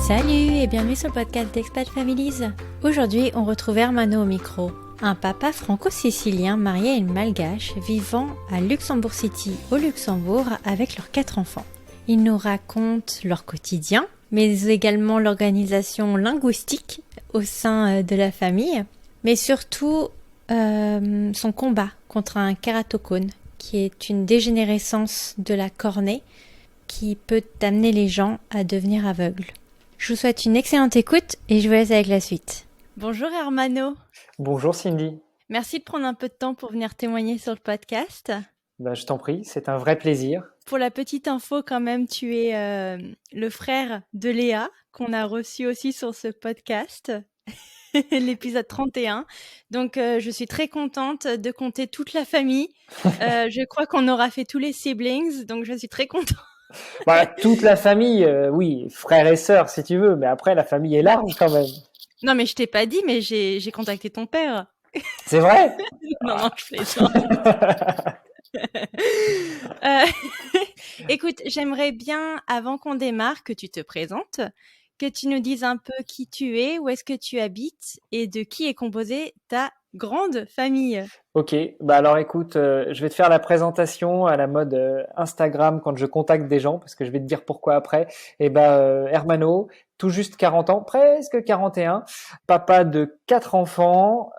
Salut et bienvenue sur le podcast d'Expat Families. Aujourd'hui, on retrouve Hermano au micro, un papa franco-sicilien marié à une malgache vivant à Luxembourg City au Luxembourg avec leurs 4 enfants. Ils nous racontent leur quotidien, mais également l'organisation linguistique au sein de la famille, mais surtout son combat contre un kératocone, qui est une dégénérescence de la cornée qui peut amener les gens à devenir aveugles. Je vous souhaite une excellente écoute et je vous laisse avec la suite. Bonjour Hermano. Bonjour Cindy. Merci de prendre un peu de temps pour venir témoigner sur le podcast. Je t'en prie, c'est un vrai plaisir. Pour la petite info quand même, tu es le frère de Léa, qu'on a reçu aussi sur ce podcast, l'épisode 31. Donc je suis très contente de compter toute la famille. Je crois qu'on aura fait tous les siblings, donc je suis très contente. Voilà, toute la famille, oui, frères et sœurs si tu veux, mais après la famille est large quand même. Non mais je t'ai pas dit, mais j'ai contacté ton père. C'est vrai? Non, je plaisante. Écoute, j'aimerais bien, avant qu'on démarre, que tu te présentes, que tu nous dises un peu qui tu es, où est-ce que tu habites et de qui est composée ta grande famille. Ok, alors écoute, je vais te faire la présentation à la mode Instagram quand je contacte des gens, parce que je vais te dire pourquoi après. Hermano, tout juste 40 ans, presque 41, papa de 4 enfants,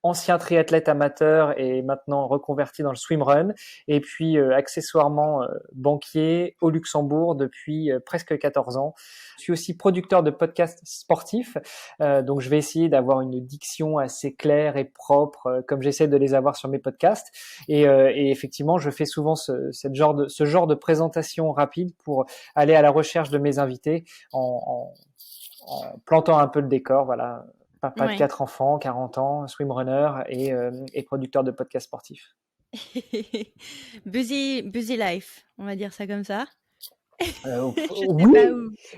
ancien triathlète amateur et maintenant reconverti dans le swimrun, et puis accessoirement banquier au Luxembourg depuis presque 14 ans. Je suis aussi producteur de podcasts sportifs, donc je vais essayer d'avoir une diction assez claire et propre, comme j'essaie de les avoir sur mes podcasts. Et effectivement, je fais souvent ce genre de présentation rapide pour aller à la recherche de mes invités en plantant un peu le décor, voilà. Papa de 4 enfants, 40 ans, swimrunner et producteur de podcasts sportifs. busy life, on va dire ça comme ça.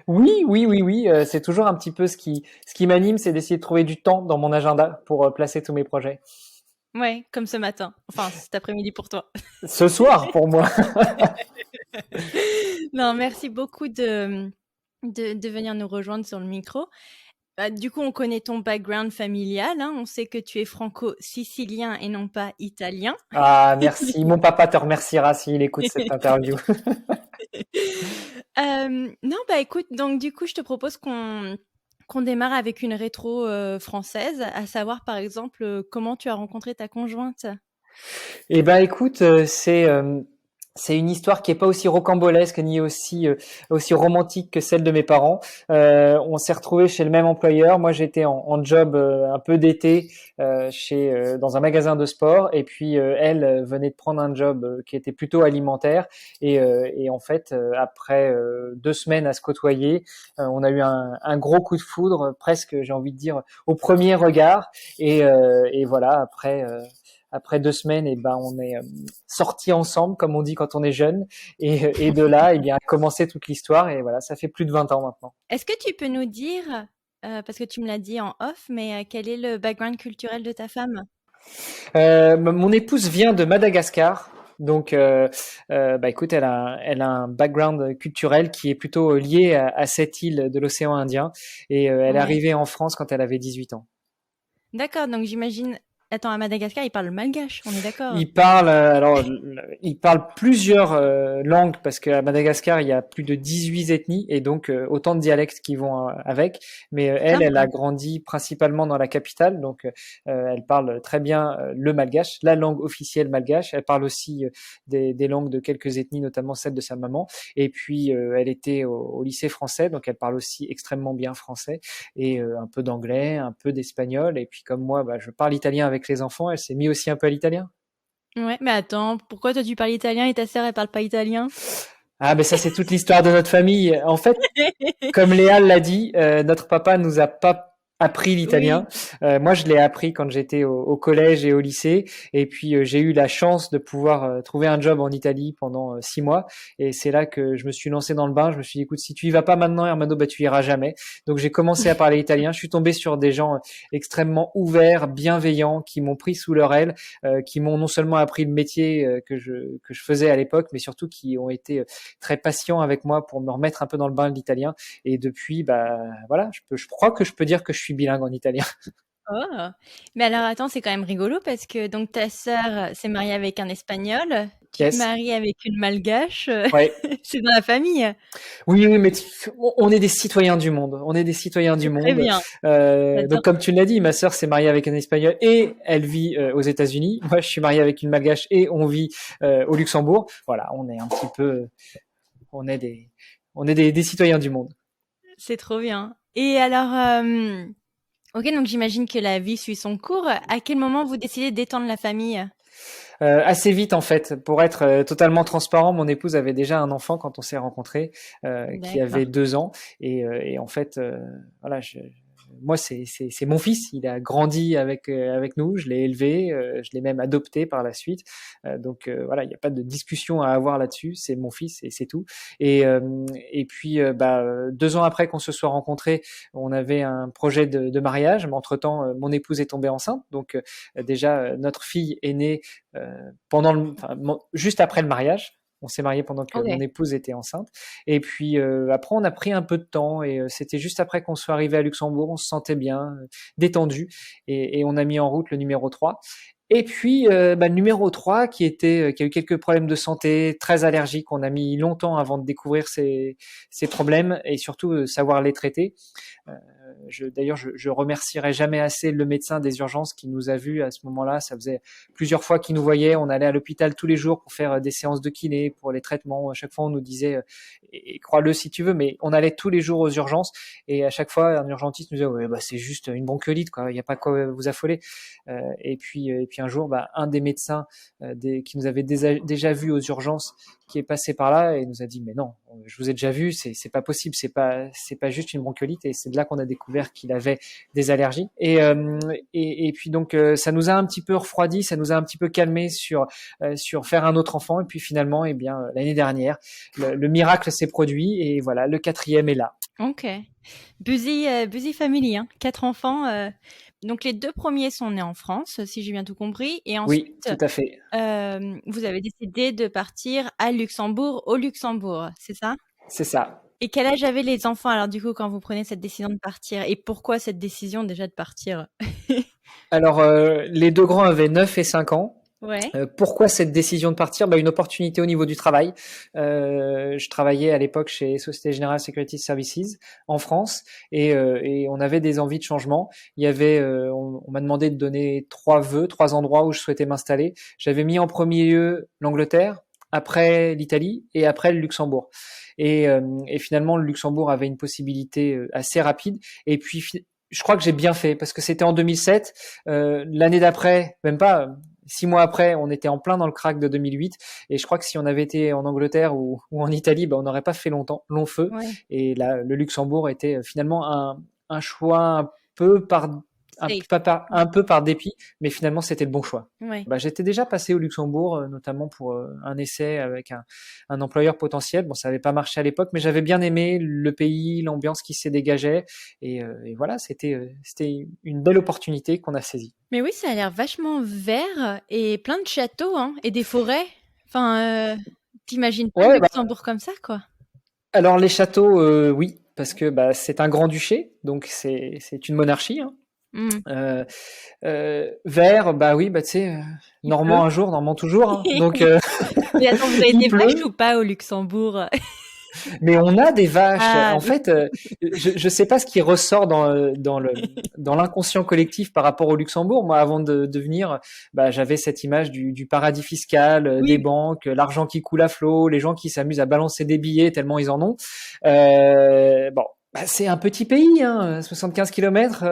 Oui. C'est toujours un petit peu ce qui m'anime, c'est d'essayer de trouver du temps dans mon agenda pour placer tous mes projets. Ouais, comme ce matin. Enfin, cet après-midi pour toi. Ce soir pour moi. Non, merci beaucoup de venir nous rejoindre sur le micro. Du coup, on connaît ton background familial. Hein. On sait que tu es franco-sicilien et non pas italien. Ah, merci. Mon papa te remerciera s'il écoute cette interview. Non, écoute, donc du coup, je te propose qu'on démarre avec une rétro française, à savoir par exemple comment tu as rencontré ta conjointe. Écoute, c'est une histoire qui est pas aussi rocambolesque ni aussi romantique que celle de mes parents. On s'est retrouvés chez le même employeur. Moi, j'étais en job un peu d'été dans un magasin de sport, et puis elle venait de prendre un job qui était plutôt alimentaire. Et en fait, après 2 semaines à se côtoyer, on a eu un gros coup de foudre, presque, j'ai envie de dire, au premier regard. Et voilà, après 2 semaines, on est sortis ensemble, comme on dit quand on est jeune. Et de là, a commencé toute l'histoire. Et voilà, ça fait plus de 20 ans maintenant. Est-ce que tu peux nous dire, parce que tu me l'as dit en off, mais quel est le background culturel de ta femme ? Mon épouse vient de Madagascar. Donc, écoute, elle a un background culturel qui est plutôt lié à cette île de l'océan Indien. Et elle est arrivée en France quand elle avait 18 ans. D'accord, donc j'imagine... Attends, à Madagascar, ils parlent malgache, on est d'accord? Ils parlent plusieurs langues, parce qu'à Madagascar, il y a plus de 18 ethnies et donc autant de dialectes qui vont avec. Mais elle a grandi principalement dans la capitale, donc elle parle très bien le malgache, la langue officielle malgache. Elle parle aussi des langues de quelques ethnies, notamment celle de sa maman. Et puis elle était au lycée français, donc elle parle aussi extrêmement bien français et un peu d'anglais, un peu d'espagnol. Et puis comme moi, je parle italien avec les enfants, elle s'est mis aussi un peu à l'italien. Ouais, mais attends, pourquoi toi tu parles italien et ta sœur elle parle pas italien? Ah, ça c'est toute l'histoire de notre famille. En fait, comme Léa l'a dit, notre papa nous a pas appris l'italien. Oui. Moi, je l'ai appris quand j'étais au collège et au lycée. Et puis, j'ai eu la chance de pouvoir trouver un job en Italie pendant 6 mois. Et c'est là que je me suis lancé dans le bain. Je me suis dit, écoute, si tu y vas pas maintenant, Hermano, bah, tu iras jamais. Donc, j'ai commencé à parler italien. Je suis tombé sur des gens extrêmement ouverts, bienveillants, qui m'ont pris sous leur aile, qui m'ont non seulement appris le métier que je faisais à l'époque, mais surtout qui ont été très patients avec moi pour me remettre un peu dans le bain de l'italien. Et depuis, bah voilà, je crois que je peux dire que je suis bilingue en italien. Oh! Mais alors attends, c'est quand même rigolo parce que donc ta sœur s'est mariée avec un Espagnol, tu te Yes. maries avec une Malgache, Ouais. c'est dans la famille. Oui, oui, mais on est des citoyens du monde. On est des citoyens du C'est très monde. bien, j'adore. Donc, comme tu l'as dit, ma sœur s'est mariée avec un Espagnol et elle vit aux États-Unis. Moi, je suis marié avec une Malgache et on vit au Luxembourg. Voilà, on est un petit peu, on est des, on est des citoyens du monde. C'est trop bien. Et alors, ok, donc j'imagine que la vie suit son cours. À quel moment vous décidez d'étendre la famille? Assez vite en fait, pour être totalement transparent, mon épouse avait déjà un enfant quand on s'est rencontrés, qui avait D'accord. 2 ans, et en fait, voilà, moi c'est mon fils, il a grandi avec nous, je l'ai élevé, je l'ai même adopté par la suite, donc voilà, il n'y a pas de discussion à avoir là-dessus, c'est mon fils et c'est tout. Et puis 2 ans après qu'on se soit rencontrés, on avait un projet de mariage, mais entre-temps mon épouse est tombée enceinte, donc déjà notre fille est née juste après le mariage. On s'est marié pendant que mon Ok. épouse était enceinte. Et puis après, on a pris un peu de temps et c'était juste après qu'on soit arrivé à Luxembourg. On se sentait bien, détendu, et on a mis en route le numéro 3. Et puis le numéro 3 qui a eu quelques problèmes de santé, très allergique. On a mis longtemps avant de découvrir ces problèmes et surtout savoir les traiter. Euh, D'ailleurs, je remercierai jamais assez le médecin des urgences qui nous a vus à ce moment-là. Ça faisait plusieurs fois qu'il nous voyait. On allait à l'hôpital tous les jours pour faire des séances de kiné, pour les traitements. À chaque fois, on nous disait, et crois-le si tu veux, mais on allait tous les jours aux urgences. Et à chaque fois, un urgentiste nous disait, ouais, bah, c'est juste une bronchiolite, quoi. Il n'y a pas quoi vous affoler. Et puis un jour, un des médecins qui nous avait déjà vus aux urgences, qui est passé par là et nous a dit, mais non, je vous ai déjà vu, c'est pas possible, c'est pas juste une bronchiolite. Et c'est de là qu'on a découvert qu'il avait des allergies. Et puis donc ça nous a un petit peu refroidi, ça nous a un petit peu calmé sur faire un autre enfant. Et puis finalement, l'année dernière, le miracle s'est produit et voilà, le 4e est là. Ok. Busy family, hein. 4 enfants. Donc les 2 premiers sont nés en France, si j'ai bien tout compris. Et Oui, ensuite, tout à fait. vous avez décidé de partir à Luxembourg, au Luxembourg, c'est ça? C'est ça. Et quel âge avaient les enfants alors du coup quand vous prenez cette décision de partir? Et pourquoi cette décision déjà de partir? Alors, les deux grands avaient 9 et 5 ans. Ouais. Pourquoi cette décision de partir? Une opportunité au niveau du travail. Je travaillais à l'époque chez Société Générale Security Services en France, et on avait des envies de changement. Il y avait, on m'a demandé de donner 3 endroits où je souhaitais m'installer. J'avais mis en premier lieu l'Angleterre, après l'Italie et après le Luxembourg. Et finalement, le Luxembourg avait une possibilité assez rapide. Et puis, je crois que j'ai bien fait parce que c'était en 2007. L'année d'après, même pas. 6 mois après, on était en plein dans le crack de 2008, et je crois que si on avait été en Angleterre ou en Italie, on n'aurait pas fait long feu. Ouais. Et là, le Luxembourg était finalement un choix Safe. un peu par dépit, mais finalement c'était le bon choix. Ouais. J'étais déjà passé au Luxembourg, notamment pour un essai avec un employeur potentiel. Bon, ça n'avait pas marché à l'époque, mais j'avais bien aimé le pays, l'ambiance qui s'y dégageait, et voilà, c'était une belle opportunité qu'on a saisie. Mais oui, ça a l'air vachement vert et plein de châteaux, hein, et des forêts. Enfin, t'imagines pas le Ouais, Luxembourg comme ça, quoi. alors les châteaux, oui, parce que c'est un grand-duché, donc c'est une monarchie, hein. Mm. Vert, oui, tu sais, Il pleut. Normand un jour, Normand toujours, hein. Donc Mais attends, vous avez il des vaches pleut, ou pas au Luxembourg? mais on a des vaches. Ah En oui. fait, je sais pas ce qui ressort dans l'inconscient collectif par rapport au Luxembourg. Moi, avant de venir, j'avais cette image du paradis fiscal, des Oui. banques, l'argent qui coule à flot, les gens qui s'amusent à balancer des billets tellement ils en ont. Bon. Bah, c'est un petit pays, hein, 75 kilomètres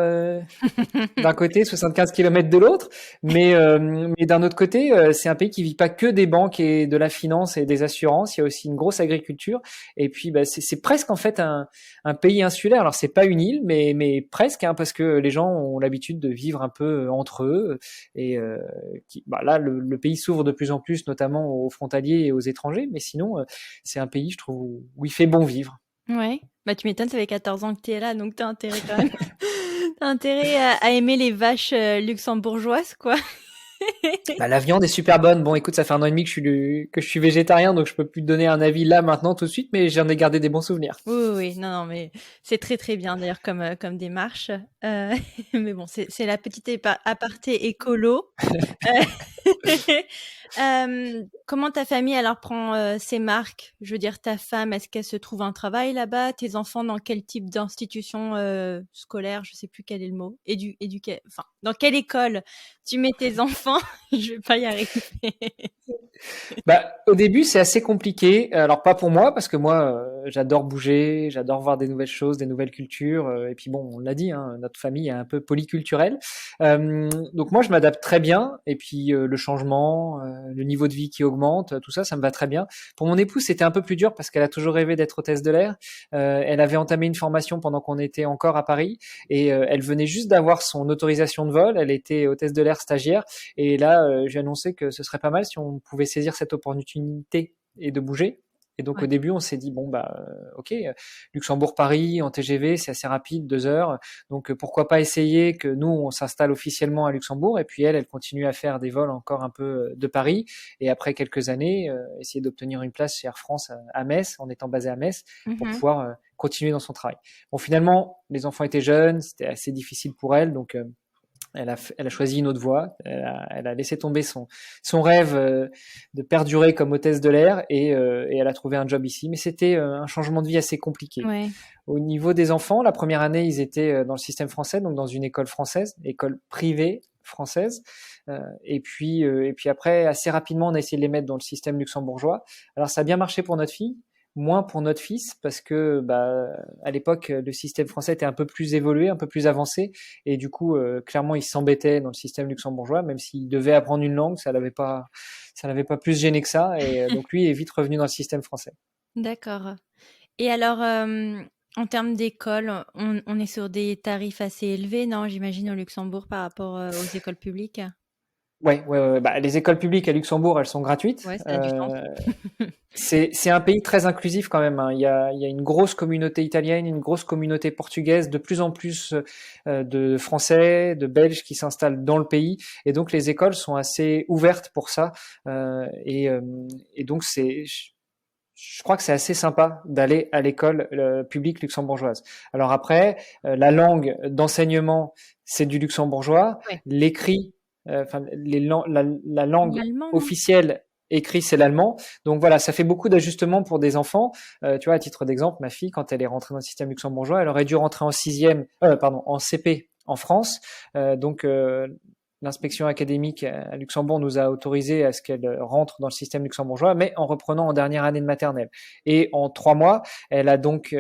d'un côté, 75 kilomètres de l'autre, mais d'un autre côté, c'est un pays qui vit pas que des banques et de la finance et des assurances. Il y a aussi une grosse agriculture. Et puis, bah, c'est presque en fait un pays insulaire. Alors, c'est pas une île, mais presque, hein, parce que les gens ont l'habitude de vivre un peu entre eux. Et bah, là, le pays s'ouvre de plus en plus, notamment aux frontaliers et aux étrangers. Mais sinon, c'est un pays, je trouve, où il fait bon vivre. Ouais. Bah, tu m'étonnes, ça fait 14 ans que tu es là, donc t'as intérêt quand même. T'as intérêt à aimer les vaches luxembourgeoises, quoi. Bah, la viande est super bonne. Bon, écoute, ça fait 1 an et demi que je suis végétarien, donc je peux plus te donner un avis là maintenant tout de suite, mais j'en ai gardé des bons souvenirs. Oui, oui, oui. Non, non, mais c'est très, très bien d'ailleurs comme démarche. Mais bon, c'est la petite aparté écolo. Comment ta famille alors prend ses marques? Je veux dire, ta femme, est-ce qu'elle se trouve un travail là-bas? Tes enfants, dans quel type d'institution scolaire? Je sais plus quel est le mot. Enfin, dans quelle école tu mets tes enfants? Je vais pas y arriver. Bah, au début, c'est assez compliqué. Alors pas pour moi, parce que moi, j'adore bouger, j'adore voir des nouvelles choses, des nouvelles cultures. Et puis bon, on l'a dit, hein, notre famille est un peu polyculturelle. Donc moi, je m'adapte très bien. Et puis le changement, le niveau de vie qui augmente, tout ça, ça me va très bien. Pour mon épouse, c'était un peu plus dur parce qu'elle a toujours rêvé d'être hôtesse de l'air. Elle avait entamé une formation pendant qu'on était encore à Paris, et elle venait juste d'avoir son autorisation de vol. Elle était hôtesse de l'air stagiaire. Et là, j'ai annoncé que ce serait pas mal si on pouvait saisir cette opportunité et de bouger. Et donc Ouais. au début, on s'est dit bon bah ok, Luxembourg-Paris en TGV, c'est assez rapide, 2 heures. Donc pourquoi pas essayer que nous on s'installe officiellement à Luxembourg et puis elle continue à faire des vols encore un peu de Paris. Et après quelques années, essayer d'obtenir une place chez Air France à Metz, en étant basée à Metz, pour Mhm. pouvoir continuer dans son travail. Bon finalement, les enfants étaient jeunes, c'était assez difficile pour elle, donc elle a choisi une autre voie. Elle a laissé tomber son rêve de perdurer comme hôtesse de l'air, et elle a trouvé un job ici. Mais c'était un changement de vie assez compliqué. Ouais. Au niveau des enfants, la première année, ils étaient dans le système français, donc dans une école française, école privée française. Et puis après, assez rapidement, on a essayé de les mettre dans le système luxembourgeois. Alors ça a bien marché pour notre fille, moins pour notre fils, parce que bah, à l'époque, le système français était un peu plus évolué, un peu plus avancé, et du coup, clairement, il s'embêtait dans le système luxembourgeois, même s'il devait apprendre une langue, ça l'avait pas plus gêné que ça, et donc lui est vite revenu dans le système français. D'accord. Et alors, en termes d'école, on est sur des tarifs assez élevés, non? J'imagine au Luxembourg par rapport aux écoles publiques. Ouais, ouais, ouais. Bah, les écoles publiques à Luxembourg, elles sont gratuites. Ouais, ça a du sens. C'est un pays très inclusif quand même, hein. Il y a une grosse communauté italienne, une grosse communauté portugaise, de plus en plus de Français, de Belges qui s'installent dans le pays, et donc les écoles sont assez ouvertes pour ça. Et donc je crois que c'est assez sympa d'aller à l'école publique luxembourgeoise. Alors après, la langue d'enseignement, c'est du luxembourgeois. Ouais. L'écrit, enfin la langue L'allemand, non? officielle écrit, c'est l'allemand. Donc voilà, ça fait beaucoup d'ajustements pour des enfants. Tu vois, à titre d'exemple, ma fille, quand elle est rentrée dans le système luxembourgeois, elle aurait dû rentrer en CP en France. Donc l'inspection académique à Luxembourg nous a autorisé à ce qu'elle rentre dans le système luxembourgeois, mais en reprenant en dernière année de maternelle. Et en 3 mois, elle a donc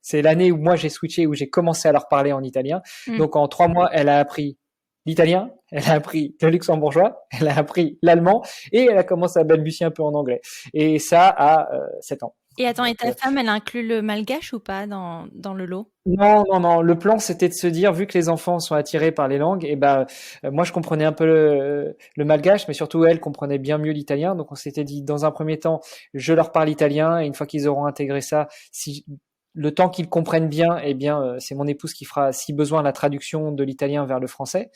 c'est l'année où moi j'ai switché, où j'ai commencé à leur parler en italien. Mm. Donc en 3 mois, elle a appris l'italien, elle a appris le luxembourgeois, elle a appris l'allemand, et elle a commencé à balbutier un peu en anglais. Et ça à 7 ans. Et attends, et Donc, ta femme, elle inclut le malgache ou pas dans le lot? non, non, non. Le plan, c'était de se dire, vu que les enfants sont attirés par les langues, et ben, moi, je comprenais un peu le malgache, mais surtout elle comprenait bien mieux l'italien. Donc, on s'était dit, dans un premier temps, je leur parle italien, et une fois qu'ils auront intégré ça, si le temps qu'ils comprennent bien, eh bien, c'est mon épouse qui fera, si besoin, la traduction de l'italien vers le français.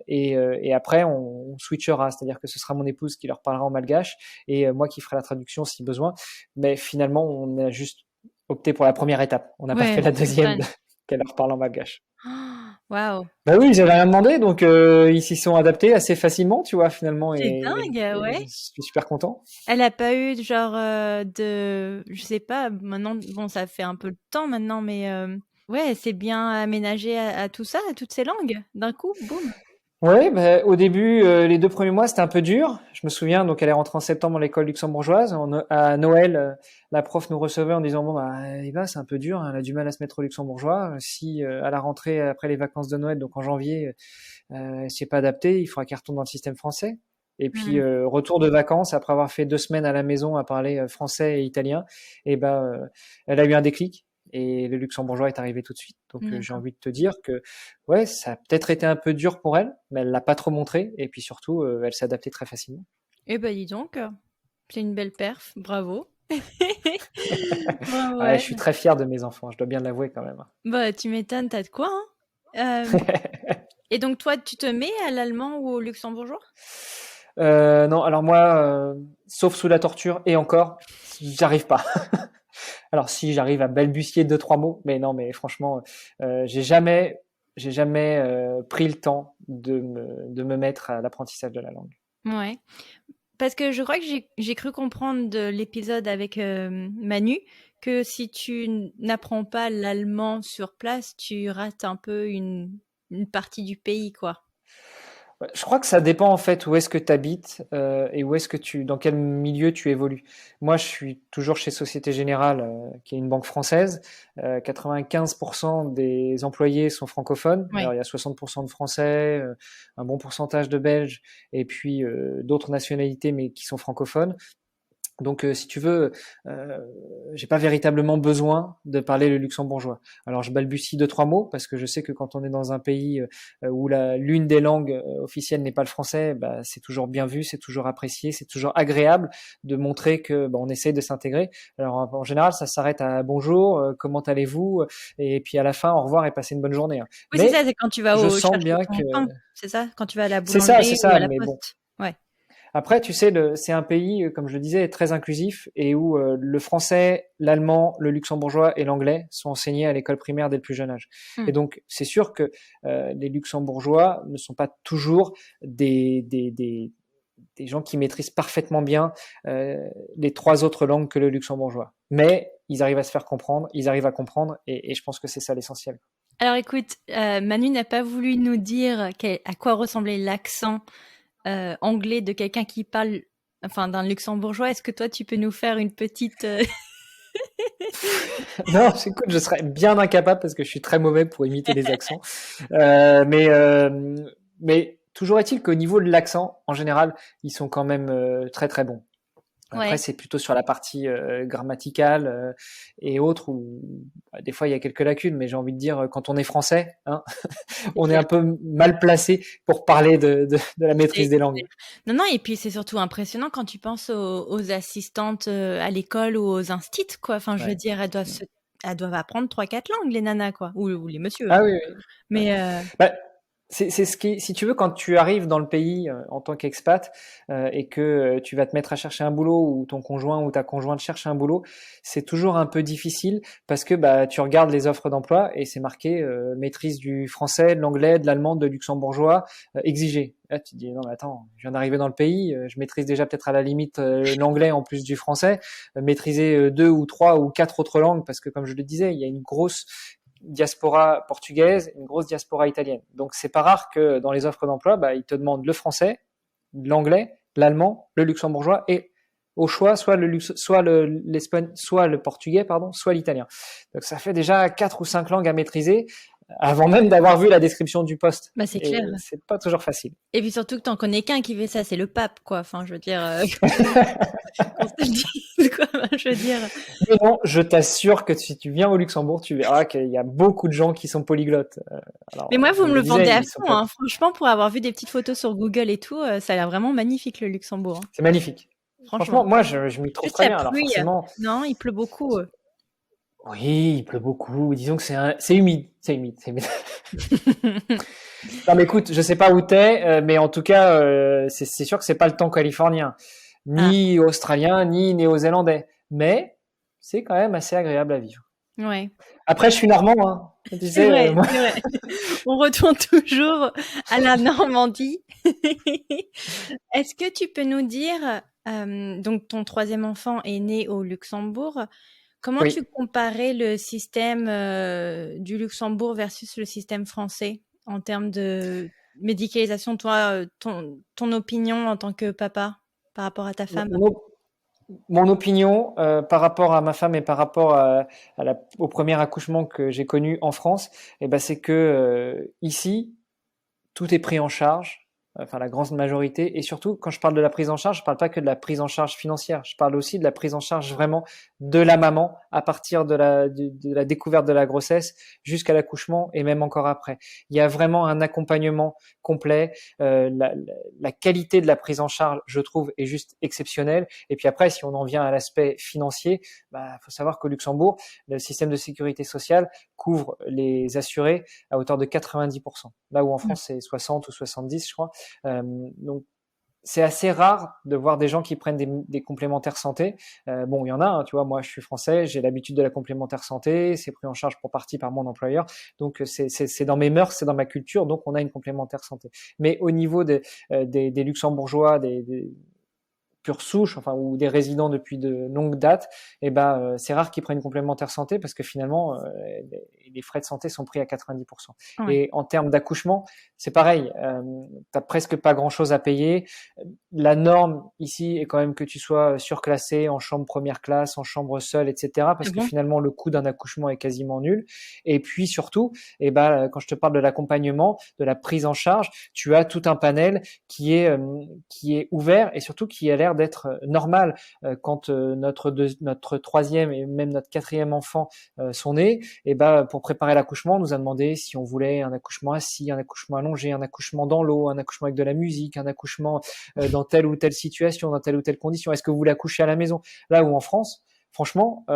Et après, on switchera, c'est-à-dire que ce sera mon épouse qui leur parlera en malgache, et moi qui ferai la traduction si besoin. Mais finalement, on a juste opté pour la première étape. On n'a pas Ouais, fait la tu deuxième m'étonnes. qu'elle leur parle en malgache. Waouh, Bah oui, j'avais rien demandé, donc ils s'y sont adaptés assez facilement, tu vois, finalement, c'est et, dingue, et je ouais. suis super content. Elle a pas eu genre je sais pas, maintenant, bon, ça fait un peu de temps maintenant, mais ouais, c'est bien aménagé à tout ça, à toutes ces langues, d'un coup, boum. Ouais, bah, au début, les 2 premiers mois, c'était un peu dur. Je me souviens, donc elle est rentrée en septembre à l'école luxembourgeoise. À Noël, la prof nous recevait en disant bon bah Eva, c'est un peu dur, hein, elle a du mal à se mettre au luxembourgeois. Si à la rentrée après les vacances de Noël, donc en janvier, elle s'y est pas adaptée, il faudra qu'elle retourne dans le système français. Et puis Hmm. retour de vacances après avoir fait 2 semaines à la maison à parler français et italien, et ben elle a eu un déclic et le luxembourgeois est arrivé tout de suite. Donc j'ai D'accord. envie de te dire que ouais, ça a peut-être été un peu dur pour elle, mais elle l'a pas trop montré et puis surtout elle s'est adaptée très facilement. Eh ben dis donc, c'est une belle perf, bravo. Bravo, Ouais, je ouais. suis très fier de mes enfants, je dois bien l'avouer quand même. Bah tu m'étonnes, t'as de quoi, hein. Et donc toi, tu te mets à l'allemand ou au luxembourgeois? Non, alors moi, sauf sous la torture et encore, j'arrive pas. Alors si j'arrive à balbutier 2 3 mots, mais non, mais franchement, j'ai jamais pris le temps de me mettre à l'apprentissage de la langue. Ouais. Parce que je crois que j'ai cru comprendre de l'épisode avec Manu que si tu n'apprends pas l'allemand sur place, tu rates un peu une partie du pays, quoi. Ouais, je crois que ça dépend en fait où est-ce que tu habites et où est-ce que dans quel milieu tu évolues. Moi, je suis toujours chez Société Générale, qui est une banque française. 95% des employés sont francophones. Alors, Ouais. il y a 60% de Français, un bon pourcentage de Belges et puis d'autres nationalités, mais qui sont francophones. Donc, si tu veux, euh, j'ai pas véritablement besoin de parler le luxembourgeois. Alors, je balbutie 2 3 mots parce que je sais que quand on est dans un pays où l'une des langues officielles n'est pas le français, bah, c'est toujours bien vu, c'est toujours apprécié, c'est toujours agréable de montrer que bah, on essaye de s'intégrer. Alors, en général, ça s'arrête à bonjour, comment allez-vous, et puis à la fin, au revoir et passez une bonne journée, hein. Oui, c'est ça, Mais c'est quand tu vas je sens chercher bien que ton pain, c'est ça? Quand tu vas à la c'est boulangerie ou ça, à la mais bon. poste. Ouais. Après, tu sais, c'est un pays, comme je le disais, très inclusif et où le français, l'allemand, le luxembourgeois et l'anglais sont enseignés à l'école primaire dès le plus jeune âge. Hmm. Et donc, c'est sûr que les luxembourgeois ne sont pas toujours des gens qui maîtrisent parfaitement bien les 3 autres langues que le luxembourgeois. Mais ils arrivent à se faire comprendre, ils arrivent à comprendre et je pense que c'est ça l'essentiel. Alors écoute, Manu n'a pas voulu nous dire à quoi ressemblait l'accent anglais de quelqu'un qui parle, enfin d'un luxembourgeois. Est-ce que toi, tu peux nous faire une petite... Non, écoute, je serais bien incapable parce que je suis très mauvais pour imiter les accents. Mais toujours est-il qu'au niveau de l'accent, en général, ils sont quand même très très bons. Après, Ouais, c'est plutôt sur la partie grammaticale et autres où bah, des fois il y a quelques lacunes, mais j'ai envie de dire quand on est français, hein, c'est on est un clair. peu mal placé pour parler de la C'est maîtrise des clair. langues. Non, non, et puis c'est surtout impressionnant quand tu penses aux assistantes à l'école ou aux instits, quoi. Enfin, je veux Ouais. dire, elles doivent apprendre trois, quatre langues, les nanas, quoi. Ou les messieurs, hein. Ah oui, oui. Ouais. Mais Bah, c'est ce qui, si tu veux, quand tu arrives dans le pays en tant qu'expat et que tu vas te mettre à chercher un boulot ou ton conjoint ou ta conjointe cherche un boulot, c'est toujours un peu difficile parce que bah tu regardes les offres d'emploi et c'est marqué maîtrise du français, de l'anglais, de l'allemand, de luxembourgeois exigé. Là, tu te dis non mais attends, je viens d'arriver dans le pays, je maîtrise déjà peut-être à la limite l'anglais en plus du français, maîtriser 2 ou 3 ou 4 autres langues parce que comme je le disais, il y a une grosse diaspora portugaise, une grosse diaspora italienne. Donc c'est pas rare que dans les offres d'emploi, bah, ils te demandent le français, l'anglais, l'allemand, le luxembourgeois et au choix soit l'espagnol, soit le portugais, pardon, soit l'italien. Donc ça fait déjà 4 ou 5 langues à maîtriser avant même d'avoir vu la description du poste. bah, c'est clair. Et c'est pas toujours facile. Et puis surtout que t'en connais qu'un qui fait ça, c'est le pape, quoi. Enfin, je veux dire, qu'on se le dise, quoi. Enfin, je veux dire. Mais non, je t'assure que si tu viens au Luxembourg, tu verras qu'il y a beaucoup de gens qui sont polyglottes. Mais Alors, moi, vous comme me je le le disais, vendez à ils sont fond, pas. hein. Franchement, pour avoir vu des petites photos sur Google et tout, ça a l'air vraiment magnifique, le Luxembourg, hein. C'est magnifique. Franchement, Franchement. moi, je m'y trouve Juste très la bien. Alors pluie. forcément, Non, il pleut beaucoup. oui, il pleut beaucoup. Disons que c'est humide. C'est humide. Non, mais écoute, je sais pas où t'es, mais en tout cas, c'est sûr que c'est pas le temps californien, Ah, ni australien, ni néo-zélandais. Mais c'est quand même assez agréable à vivre. ouais. Après, je suis normand, hein. Tu C'est sais, vrai, moi. c'est vrai. On retourne toujours à la Normandie. Est-ce que tu peux nous dire, donc ton troisième enfant est né au Luxembourg. Comment tu Oui. comparais le système du Luxembourg versus le système français en termes de médicalisation, toi, ton opinion en tant que papa par rapport à ta femme? Mon opinion par rapport à ma femme et par rapport au premier accouchement que j'ai connu en France, c'est que ici, tout est pris en charge, enfin la grande majorité, et surtout quand je parle de la prise en charge, je parle pas que de la prise en charge financière, je parle aussi de la prise en charge vraiment de la maman à partir de la découverte de la grossesse jusqu'à l'accouchement et même encore après. Il y a vraiment un accompagnement complet, la qualité de la prise en charge, je trouve, est juste exceptionnelle. Et puis après, si on en vient à l'aspect financier, faut savoir qu'au Luxembourg, le système de sécurité sociale couvre les assurés à hauteur de 90%. Là où en France, c'est 60 ou 70, je crois. Donc, c'est assez rare de voir des gens qui prennent des complémentaires santé. Bon, il y en a, hein, tu vois, moi je suis français, j'ai l'habitude de la complémentaire santé, c'est pris en charge pour partie par mon employeur, donc c'est dans mes mœurs, c'est dans ma culture, donc on a une complémentaire santé. Mais au niveau des Luxembourgeois, des pure souche, enfin, ou des résidents depuis de longues dates, c'est rare qu'ils prennent une complémentaire santé parce que finalement, les frais de santé sont pris à 90%. Ouais. Et en termes d'accouchement, c'est pareil. T'as presque pas grand-chose à payer. La norme ici est quand même que tu sois surclassé en chambre première classe, en chambre seule, etc. Parce que finalement, le coût d'un accouchement est quasiment nul. Et puis surtout, quand je te parle de l'accompagnement, de la prise en charge, tu as tout un panel qui est ouvert et surtout qui a l'air d'être normal. Quand notre troisième et même notre quatrième enfant sont nés, pour préparer l'accouchement, on nous a demandé si on voulait un accouchement assis, un accouchement allongé, un accouchement dans l'eau, un accouchement avec de la musique, un accouchement dans telle ou telle situation, dans telle ou telle condition. Est-ce que vous voulez accoucher à la maison? Là où en France, franchement,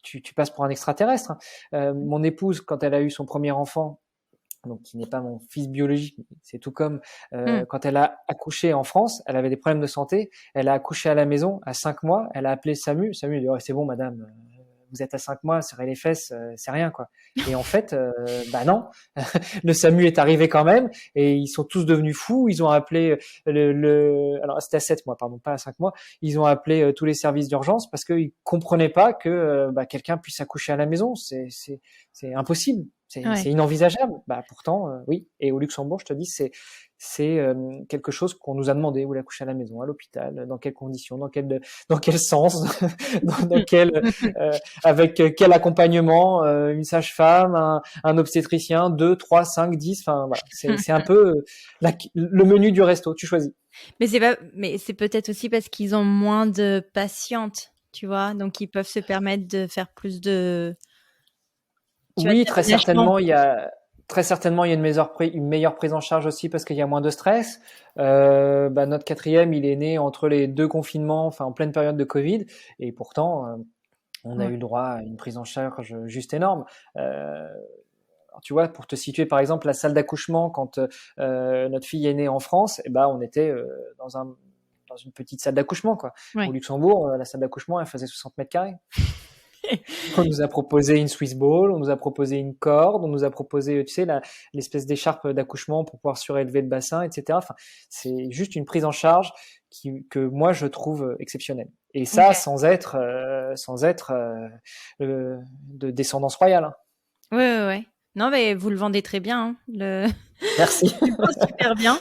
tu passes pour un extraterrestre. Mon épouse, quand elle a eu son premier enfant, donc qui n'est pas mon fils biologique, c'est tout comme quand elle a accouché en France, elle avait des problèmes de santé, elle a accouché à la maison à 5 mois, elle a appelé SAMU, SAMU dit c'est bon madame, vous êtes à 5 mois, serrez les fesses, c'est rien quoi. Et en fait, non, le SAMU est arrivé quand même et ils sont tous devenus fous, ils ont appelé alors c'était à 7 mois, pardon, pas à 5 mois, ils ont appelé tous les services d'urgence parce qu'ils comprenaient pas que quelqu'un puisse accoucher à la maison, c'est impossible. C'est inenvisageable. Pourtant, oui. Et au Luxembourg, je te dis, c'est quelque chose qu'on nous a demandé. Vous voulez accoucher à la maison, à l'hôpital, dans quelles conditions, dans quel sens, avec quel accompagnement, une sage-femme, un obstétricien, 2, 3, 5, 10. Enfin, voilà. C'est un peu le menu du resto. Tu choisis. Mais c'est peut-être aussi parce qu'ils ont moins de patientes, tu vois, donc ils peuvent se permettre de faire plus de. Oui, très certainement, il y a une meilleure prise en charge aussi parce qu'il y a moins de stress. Notre quatrième, il est né entre les deux confinements, enfin en pleine période de Covid, et pourtant, on a eu le droit à une prise en charge juste énorme. Alors, tu vois, pour te situer par exemple la salle d'accouchement quand notre fille est née en France, on était dans une petite salle d'accouchement quoi. Au Luxembourg, la salle d'accouchement, elle faisait 60 mètres carrés. On nous a proposé une Swiss ball, on nous a proposé une corde, on nous a proposé, tu sais, l'espèce d'écharpe d'accouchement pour pouvoir surélever le bassin, etc. Enfin, c'est juste une prise en charge que moi je trouve exceptionnelle. Et ça, sans être de descendance royale. Hein. Ouais. Non, mais vous le vendez très bien. Hein, Merci. Super bien.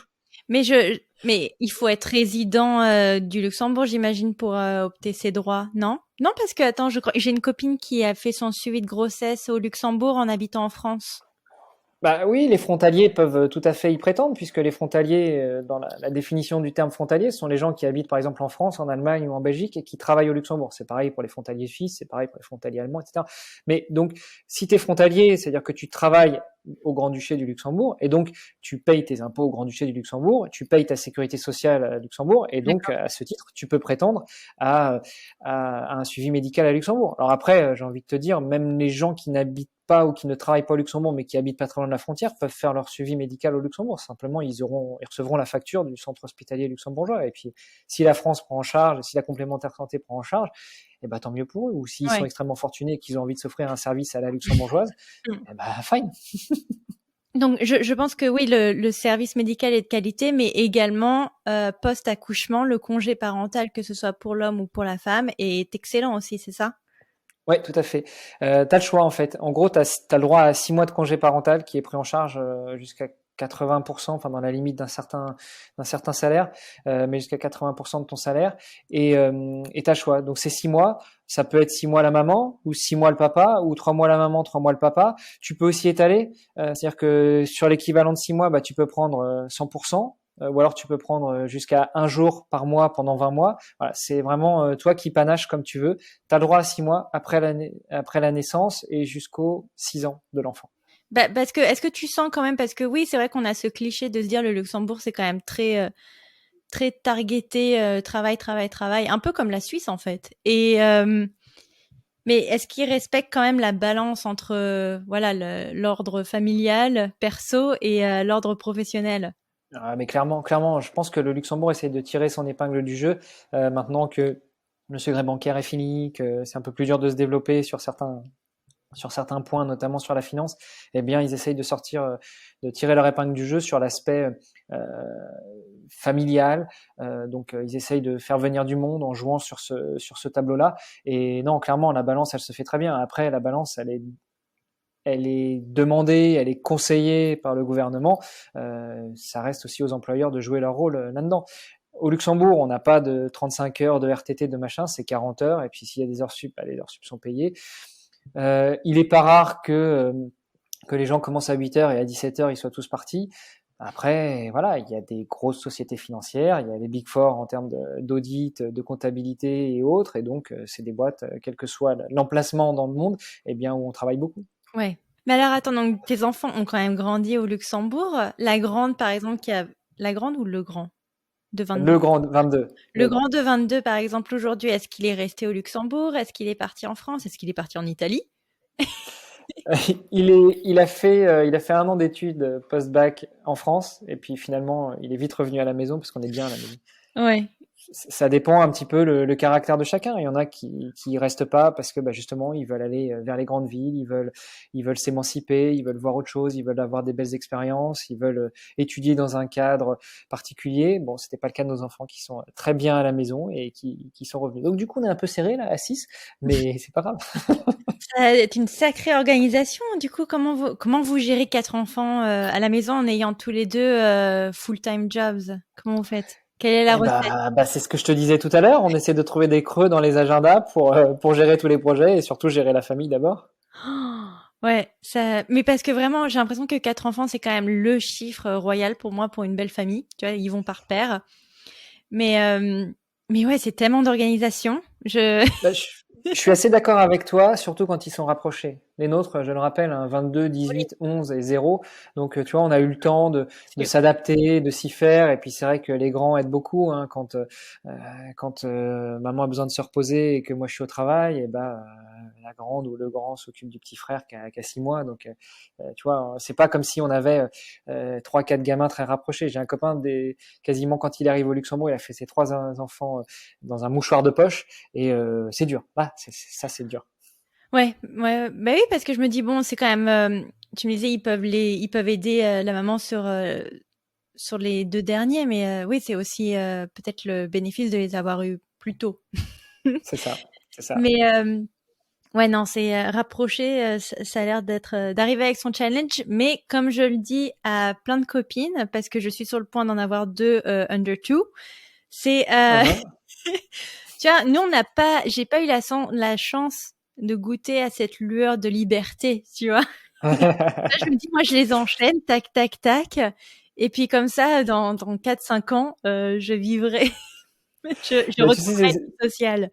Mais il faut être résident du Luxembourg, j'imagine, pour opter ses droits, non? Non, parce que attends, j'ai une copine qui a fait son suivi de grossesse au Luxembourg en habitant en France. Oui, les frontaliers peuvent tout à fait y prétendre, puisque les frontaliers, dans la définition du terme frontalier, ce sont les gens qui habitent par exemple en France, en Allemagne ou en Belgique et qui travaillent au Luxembourg. C'est pareil pour les frontaliers suisses, c'est pareil pour les frontaliers allemands, etc. Mais donc, si tu es frontalier, c'est-à-dire que tu travailles au Grand-Duché du Luxembourg, et donc tu payes tes impôts au Grand-Duché du Luxembourg, tu payes ta sécurité sociale à Luxembourg, et donc à ce titre, tu peux prétendre à un suivi médical à Luxembourg. Alors après, j'ai envie de te dire, même les gens qui n'habitent pas ou qui ne travaillent pas au Luxembourg mais qui habitent pas très loin de la frontière peuvent faire leur suivi médical au Luxembourg. Simplement, ils recevront la facture du centre hospitalier luxembourgeois. Et puis, si la France prend en charge, si la complémentaire santé prend en charge, tant mieux pour eux. Ou s'ils sont extrêmement fortunés et qu'ils ont envie de s'offrir un service à la luxembourgeoise, fine. Donc, je pense que oui, le service médical est de qualité, mais également, post-accouchement, le congé parental, que ce soit pour l'homme ou pour la femme, est excellent aussi, c'est ça? Ouais, tout à fait. T'as le choix en fait. En gros, t'as le droit à 6 mois de congé parental qui est pris en charge jusqu'à 80%, enfin dans la limite d'un certain salaire, mais jusqu'à 80% de ton salaire, et t'as le choix. Donc c'est 6 mois. Ça peut être 6 mois la maman, ou 6 mois le papa, ou 3 mois la maman, 3 mois le papa. Tu peux aussi étaler, c'est-à-dire que sur l'équivalent de 6 mois, bah tu peux prendre 100%. Ou alors tu peux prendre jusqu'à un jour par mois pendant 20 mois. Voilà, c'est vraiment toi qui panaches comme tu veux. Tu as le droit à 6 mois après la naissance et jusqu'aux 6 ans de l'enfant. Bah, parce que est-ce que tu sens quand même, parce que oui, c'est vrai qu'on a ce cliché de se dire le Luxembourg, c'est quand même très targeté, travail, un peu comme la Suisse en fait. Mais est-ce qu'ils respectent quand même la balance entre voilà l'ordre familial, perso et l'ordre professionnel? Ah, mais clairement, je pense que le Luxembourg essaie de tirer son épingle du jeu maintenant que le secret bancaire est fini, que c'est un peu plus dur de se développer sur certains points, notamment sur la finance. Eh bien, ils essayent de tirer leur épingle du jeu sur l'aspect familial. Donc, ils essayent de faire venir du monde en jouant sur ce tableau-là. Et non, clairement, la balance, elle se fait très bien. Après, la balance, elle est demandée, elle est conseillée par le gouvernement. Ça reste aussi aux employeurs de jouer leur rôle là-dedans. Au Luxembourg, on n'a pas de 35 heures de RTT de machin, c'est 40 heures. Et puis s'il y a des heures sup, les heures sup sont payées. Il est pas rare que les gens commencent à 8 heures et à 17 heures, ils soient tous partis. Après, voilà, il y a des grosses sociétés financières, il y a les Big Four en termes d'audit, de comptabilité et autres. Et donc, c'est des boîtes, quel que soit l'emplacement dans le monde, eh bien, où on travaille beaucoup. Ouais. Mais alors attends, donc tes enfants ont quand même grandi au Luxembourg. La grande, par exemple, la grande ou le grand de 22? Le grand 22. Le grand de 22, par exemple, aujourd'hui, est-ce qu'il est resté au Luxembourg? Est-ce qu'il est parti en France? Est-ce qu'il est parti en Italie? Il a fait 1 an d'études post-bac en France et puis finalement il est vite revenu à la maison parce qu'on est bien à la maison. Ouais. Ça dépend un petit peu le caractère de chacun. Il y en a qui restent pas parce que justement ils veulent aller vers les grandes villes, ils veulent s'émanciper, ils veulent voir autre chose, ils veulent avoir des belles expériences, ils veulent étudier dans un cadre particulier. Bon, c'était pas le cas de nos enfants qui sont très bien à la maison et qui sont revenus. Donc du coup on est un peu serré là à 6, mais c'est pas grave. Ça va être une sacrée organisation. Du coup, comment vous gérez 4 enfants à la maison en ayant tous les deux full-time jobs? Comment vous faites? Quelle est la recette? C'est ce que je te disais tout à l'heure. On essaie de trouver des creux dans les agendas pour gérer tous les projets et surtout gérer la famille d'abord. Oh, ouais, mais parce que vraiment, j'ai l'impression que 4 enfants, c'est quand même le chiffre royal pour moi, pour une belle famille. Tu vois, ils vont par paire. Mais, euh, mais ouais, c'est tellement d'organisation. Bah, je suis assez d'accord avec toi, surtout quand ils sont rapprochés. Les nôtres, je le rappelle, 22, 18, 11 et 0. Donc, tu vois, on a eu le temps de s'adapter, de s'y faire. Et puis, c'est vrai que les grands aident beaucoup quand maman a besoin de se reposer et que moi je suis au travail. Et la grande ou le grand s'occupe du petit frère qui a 6 mois. Donc, tu vois, c'est pas comme si on avait 3, 4 gamins très rapprochés. J'ai un copain quasiment quand il arrive au Luxembourg, il a fait ses 3 enfants dans un mouchoir de poche. Et c'est dur. Ça, c'est dur. Ouais, bah oui, parce que je me dis bon, c'est quand même. Tu me disais ils peuvent aider la maman sur les 2 derniers, mais oui, c'est aussi peut-être le bénéfice de les avoir eus plus tôt. C'est ça, c'est ça. Mais ouais, non, c'est rapproché. Ça a l'air d'arriver avec son challenge, mais comme je le dis à plein de copines, parce que je suis sur le point d'en avoir 2 under 2, c'est Uh-huh. tu vois, j'ai pas eu la chance de goûter à cette lueur de liberté, tu vois. Là, je me dis, moi, je les enchaîne, tac, tac, tac, et puis comme ça, dans 4-5 ans, je vivrai, je Mais tu sais, retrouverai la vie sociale.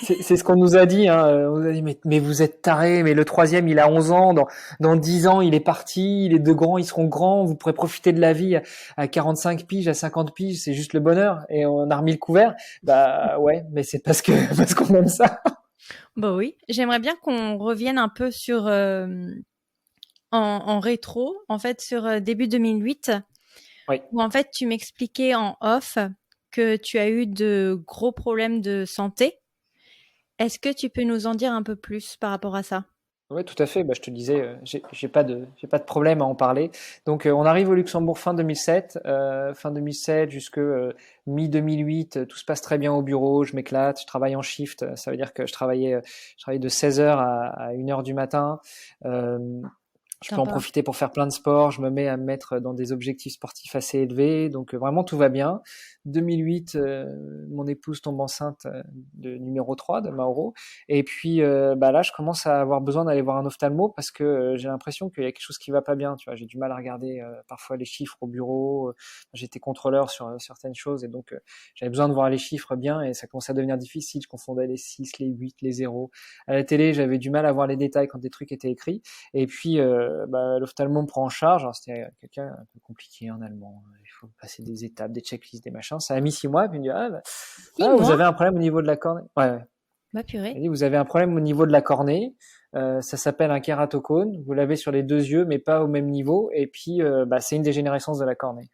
c'est ce qu'on nous a dit. Hein. On nous a dit, mais vous êtes tarés, mais le troisième, il a 11 ans. Dans 10 ans, il est parti. Les 2 grands, ils seront grands. Vous pourrez profiter de la vie à 45 piges, à 50 piges. C'est juste le bonheur. Et on a remis le couvert. Bah ouais, mais c'est parce qu'on aime ça. Bah oui, j'aimerais bien qu'on revienne un peu sur en rétro, en fait, sur début 2008, Oui. où en fait tu m'expliquais en off que tu as eu de gros problèmes de santé. Est-ce que tu peux nous en dire un peu plus par rapport à ça? Oui, tout à fait. Je te disais, j'ai pas de problème à en parler. Donc, on arrive au Luxembourg fin 2007, jusque mi-2008, tout se passe très bien au bureau, je m'éclate, je travaille en shift, ça veut dire que je travaillais de 16 heures à 1 heure du matin. Je peux en Sympa. profiter pour faire plein de sports. Je me mets à me mettre dans des objectifs sportifs assez élevés. Donc vraiment tout va bien. 2008, mon épouse tombe enceinte de numéro 3 de Mauro. Et puis là, je commence à avoir besoin d'aller voir un ophtalmo parce que j'ai l'impression qu'il y a quelque chose qui va pas bien. Tu vois, j'ai du mal à regarder parfois les chiffres au bureau. J'étais contrôleur sur certaines choses et donc j'avais besoin de voir les chiffres bien et ça commençait à devenir difficile. Je confondais les 6, les 8, les 0. À la télé, j'avais du mal à voir les détails quand des trucs étaient écrits. Et puis, l'ophtalmo me prend en charge. Alors, c'était quelqu'un un peu compliqué en allemand. Il faut passer des étapes, des checklists, des machins. Ça a mis 6 mois. Puis il me dit, Six vous mois? avez un problème au niveau de la cornée. Ouais, ouais. Bah Il purée. dit, vous avez un problème au niveau de la cornée. Ça s'appelle un kératocone. Vous l'avez sur les deux yeux, mais pas au même niveau. Et puis, c'est une dégénérescence de la cornée.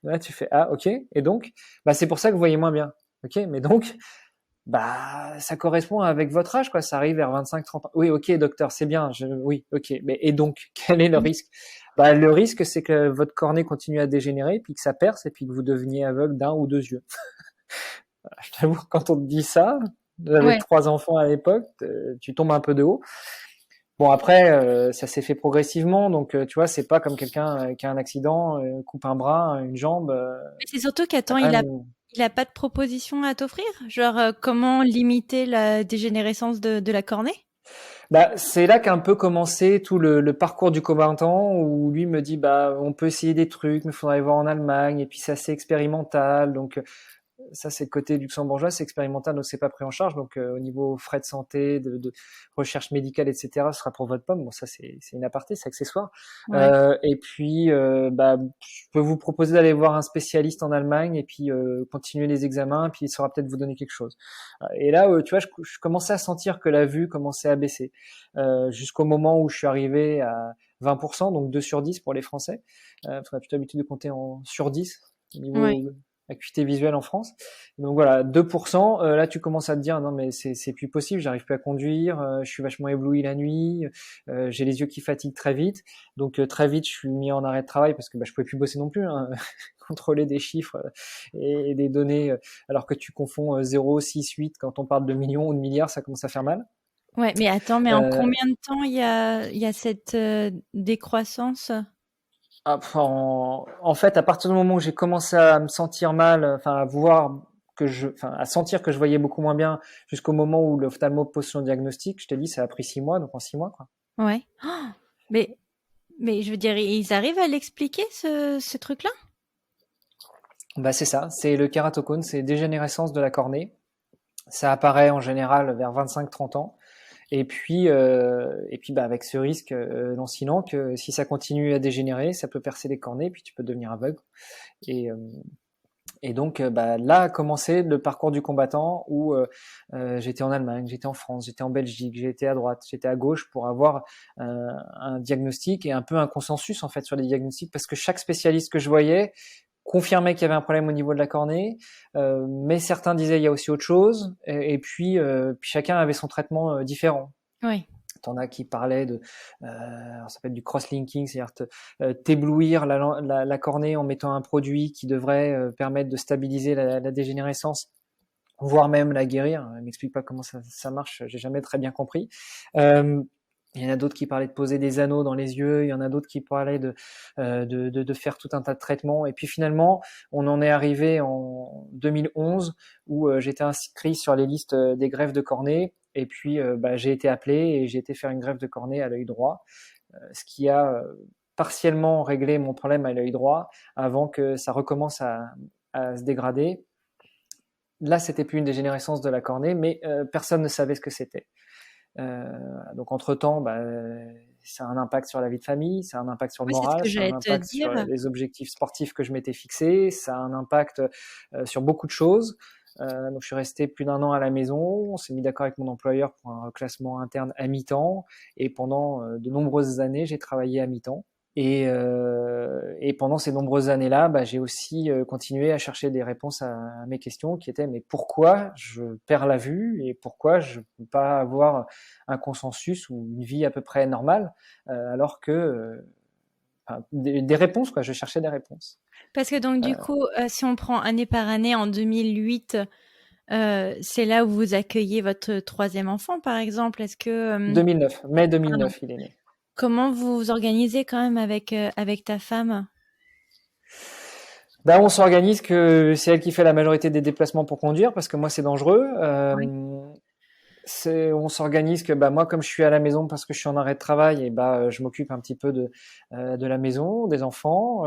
Là, tu fais, ok. Et donc, c'est pour ça que vous voyez moins bien. Ok, mais donc, ça correspond avec votre âge, quoi. Ça arrive vers 25-30 ans. Oui, ok, docteur, c'est bien. Oui, ok. Mais et donc, quel est le risque? Le risque, c'est que votre cornée continue à dégénérer, puis que ça perce, et puis que vous deveniez aveugle d'un ou deux yeux. Je t'avoue, quand on te dit ça, j'avais Ouais. 3 enfants à l'époque, tu tombes un peu de haut. Bon, après, ça s'est fait progressivement, donc tu vois, c'est pas comme quelqu'un qui a un accident, coupe un bras, une jambe. Mais c'est surtout qu'attends, T'as quand même il a pas de proposition à t'offrir? Genre, comment limiter la dégénérescence de la cornée? C'est là qu'a un peu commencé tout le parcours du combattant où lui me dit on peut essayer des trucs mais il faudrait aller voir en Allemagne et puis c'est assez expérimental donc ça c'est le côté luxembourgeois, c'est expérimental donc c'est pas pris en charge donc au niveau frais de santé, de recherche médicale etc. Ce sera pour votre pomme. Bon ça c'est une aparté, c'est accessoire. Ouais. Et puis je peux vous proposer d'aller voir un spécialiste en Allemagne et puis continuer les examens puis il saura peut-être vous donner quelque chose. Et là tu vois je commençais à sentir que la vue commençait à baisser jusqu'au moment où je suis arrivé à 20%, donc 2 sur 10 pour les Français. On a plutôt l'habitude de compter en sur 10 au Ouais. niveau acuité visuelle en France. Donc voilà, 2%, là tu commences à te dire non mais c'est plus possible, j'arrive plus à conduire, je suis vachement ébloui la nuit, j'ai les yeux qui fatiguent très vite. Donc très vite je suis mis en arrêt de travail parce que je pouvais plus bosser non plus, hein. Contrôler des chiffres et des données alors que tu confonds 0, 6, 8 quand on parle de millions ou de milliards, ça commence à faire mal. Ouais, mais attends, mais en Euh, combien de temps il y a cette décroissance? En fait, à partir du moment où j'ai commencé à me sentir mal, enfin à voir à sentir que je voyais beaucoup moins bien, jusqu'au moment où l'ophtalmo pose son diagnostic, je te dis, ça a pris 6 mois, donc en 6 mois, quoi. Ouais. Oh, mais, mais je veux dire, ils arrivent à l'expliquer, ce truc-là? C'est ça, c'est le kératocone, c'est dégénérescence de la cornée. Ça apparaît en général vers 25-30 ans. Et puis, avec ce risque lancinant que si ça continue à dégénérer, ça peut percer les cornées, puis tu peux devenir aveugle. Et, euh, Et donc là a commencé le parcours du combattant où j'étais en Allemagne, j'étais en France, j'étais en Belgique, j'étais à droite, j'étais à gauche pour avoir un diagnostic et un peu un consensus en fait sur les diagnostics parce que chaque spécialiste que je voyais confirmait qu'il y avait un problème au niveau de la cornée, mais certains disaient il y a aussi autre chose puis chacun avait son traitement différent. Ouais. T'en as qui parlaient de, ça s'appelle du cross-linking, c'est-à-dire t'éblouir la cornée en mettant un produit qui devrait permettre de stabiliser la dégénérescence, voire même la guérir. Elle m'explique pas comment ça marche, j'ai jamais très bien compris. Il y en a d'autres qui parlaient de poser des anneaux dans les yeux, il y en a d'autres qui parlaient de faire tout un tas de traitements. Et puis finalement, on en est arrivé en 2011 où j'étais inscrit sur les listes des greffes de cornée. Et puis j'ai été appelé et j'ai été faire une greffe de cornée à l'œil droit, ce qui a partiellement réglé mon problème à l'œil droit avant que ça recommence à se dégrader. Là, c'était plus une dégénérescence de la cornée, mais personne ne savait ce que c'était. Donc entre-temps, ça a un impact sur la vie de famille, ça a un impact sur le Oui, c'est ce moral, que ça a un j'allais te impact dire. sur les objectifs sportifs que je m'étais fixés, ça a un impact sur beaucoup de choses. Donc je suis resté plus d'1 an à la maison, on s'est mis d'accord avec mon employeur pour un reclassement interne à mi-temps, et pendant de nombreuses années, j'ai travaillé à mi-temps. Et pendant ces nombreuses années-là, j'ai aussi continué à chercher des réponses à mes questions qui étaient mais pourquoi je perds la vue et pourquoi je ne peux pas avoir un consensus ou une vie à peu près normale alors que des réponses quoi, je cherchais des réponses. Parce que donc du coup, si on prend année par année, en 2008, c'est là où vous accueillez votre troisième enfant, par exemple. Est-ce que 2009, mai pardon, 2009, il est né. Comment vous vous organisez quand même avec ta femme? Bah, on s'organise que c'est elle qui fait la majorité des déplacements pour conduire parce que moi c'est dangereux. Oui. On s'organise que bah moi comme je suis à la maison parce que je suis en arrêt de travail et bah je m'occupe un petit peu de la maison, des enfants,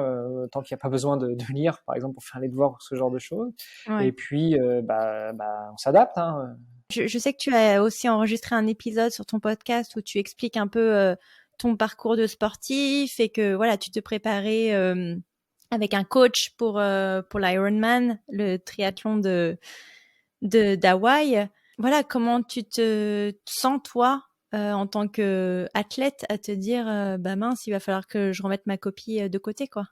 tant qu'il n'y a pas besoin de lire par exemple pour faire les devoirs ou ce genre de choses. Et Ouais. puis bah on s'adapte hein. Je sais que tu as aussi enregistré un épisode sur ton podcast où tu expliques un peu ton parcours de sportif et que voilà, tu te préparais avec un coach pour l'Ironman, le triathlon de d'Hawaï. Voilà, comment tu te sens toi en tant que athlète à te dire bah mince, il va falloir que je remette ma copie de côté quoi.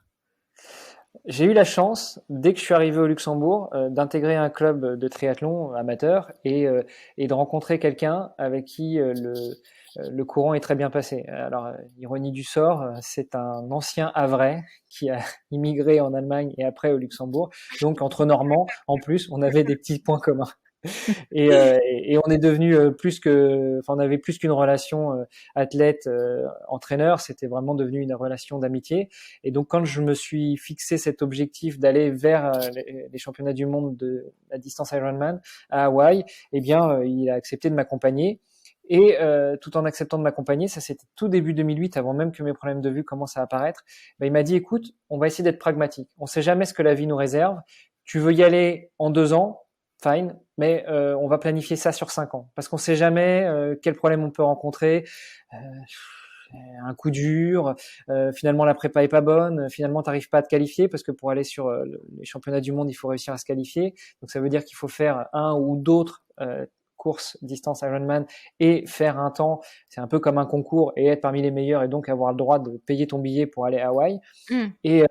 J'ai eu la chance, dès que je suis arrivé au Luxembourg, d'intégrer un club de triathlon amateur et de rencontrer quelqu'un avec qui le courant est très bien passé. Alors, ironie du sort, c'est un ancien Havrais qui a immigré en Allemagne et après au Luxembourg. Donc, entre Normands, en plus, on avait des petits points communs. Et on est devenu enfin, on avait plus qu'une relation athlète-entraîneur, c'était vraiment devenu une relation d'amitié. Et donc, quand je me suis fixé cet objectif d'aller vers les championnats du monde de la distance Ironman à Hawaï, eh bien, il a accepté de m'accompagner. Et tout en acceptant de m'accompagner, ça c'était tout début 2008, avant même que mes problèmes de vue commencent à apparaître, ben, il m'a dit, écoute, on va essayer d'être pragmatique. On sait jamais ce que la vie nous réserve. Tu veux y aller en 2 ans, fine, mais on va planifier ça sur 5 ans, parce qu'on sait jamais quel problème on peut rencontrer. Euh, un coup dur, finalement la prépa est pas bonne, finalement t'arrives pas à te qualifier parce que pour aller sur les championnats du monde il faut réussir à se qualifier, donc ça veut dire qu'il faut faire un ou d'autres courses distance Ironman et faire un temps, c'est un peu comme un concours et être parmi les meilleurs et donc avoir le droit de payer ton billet pour aller à Hawaï. Mm. Et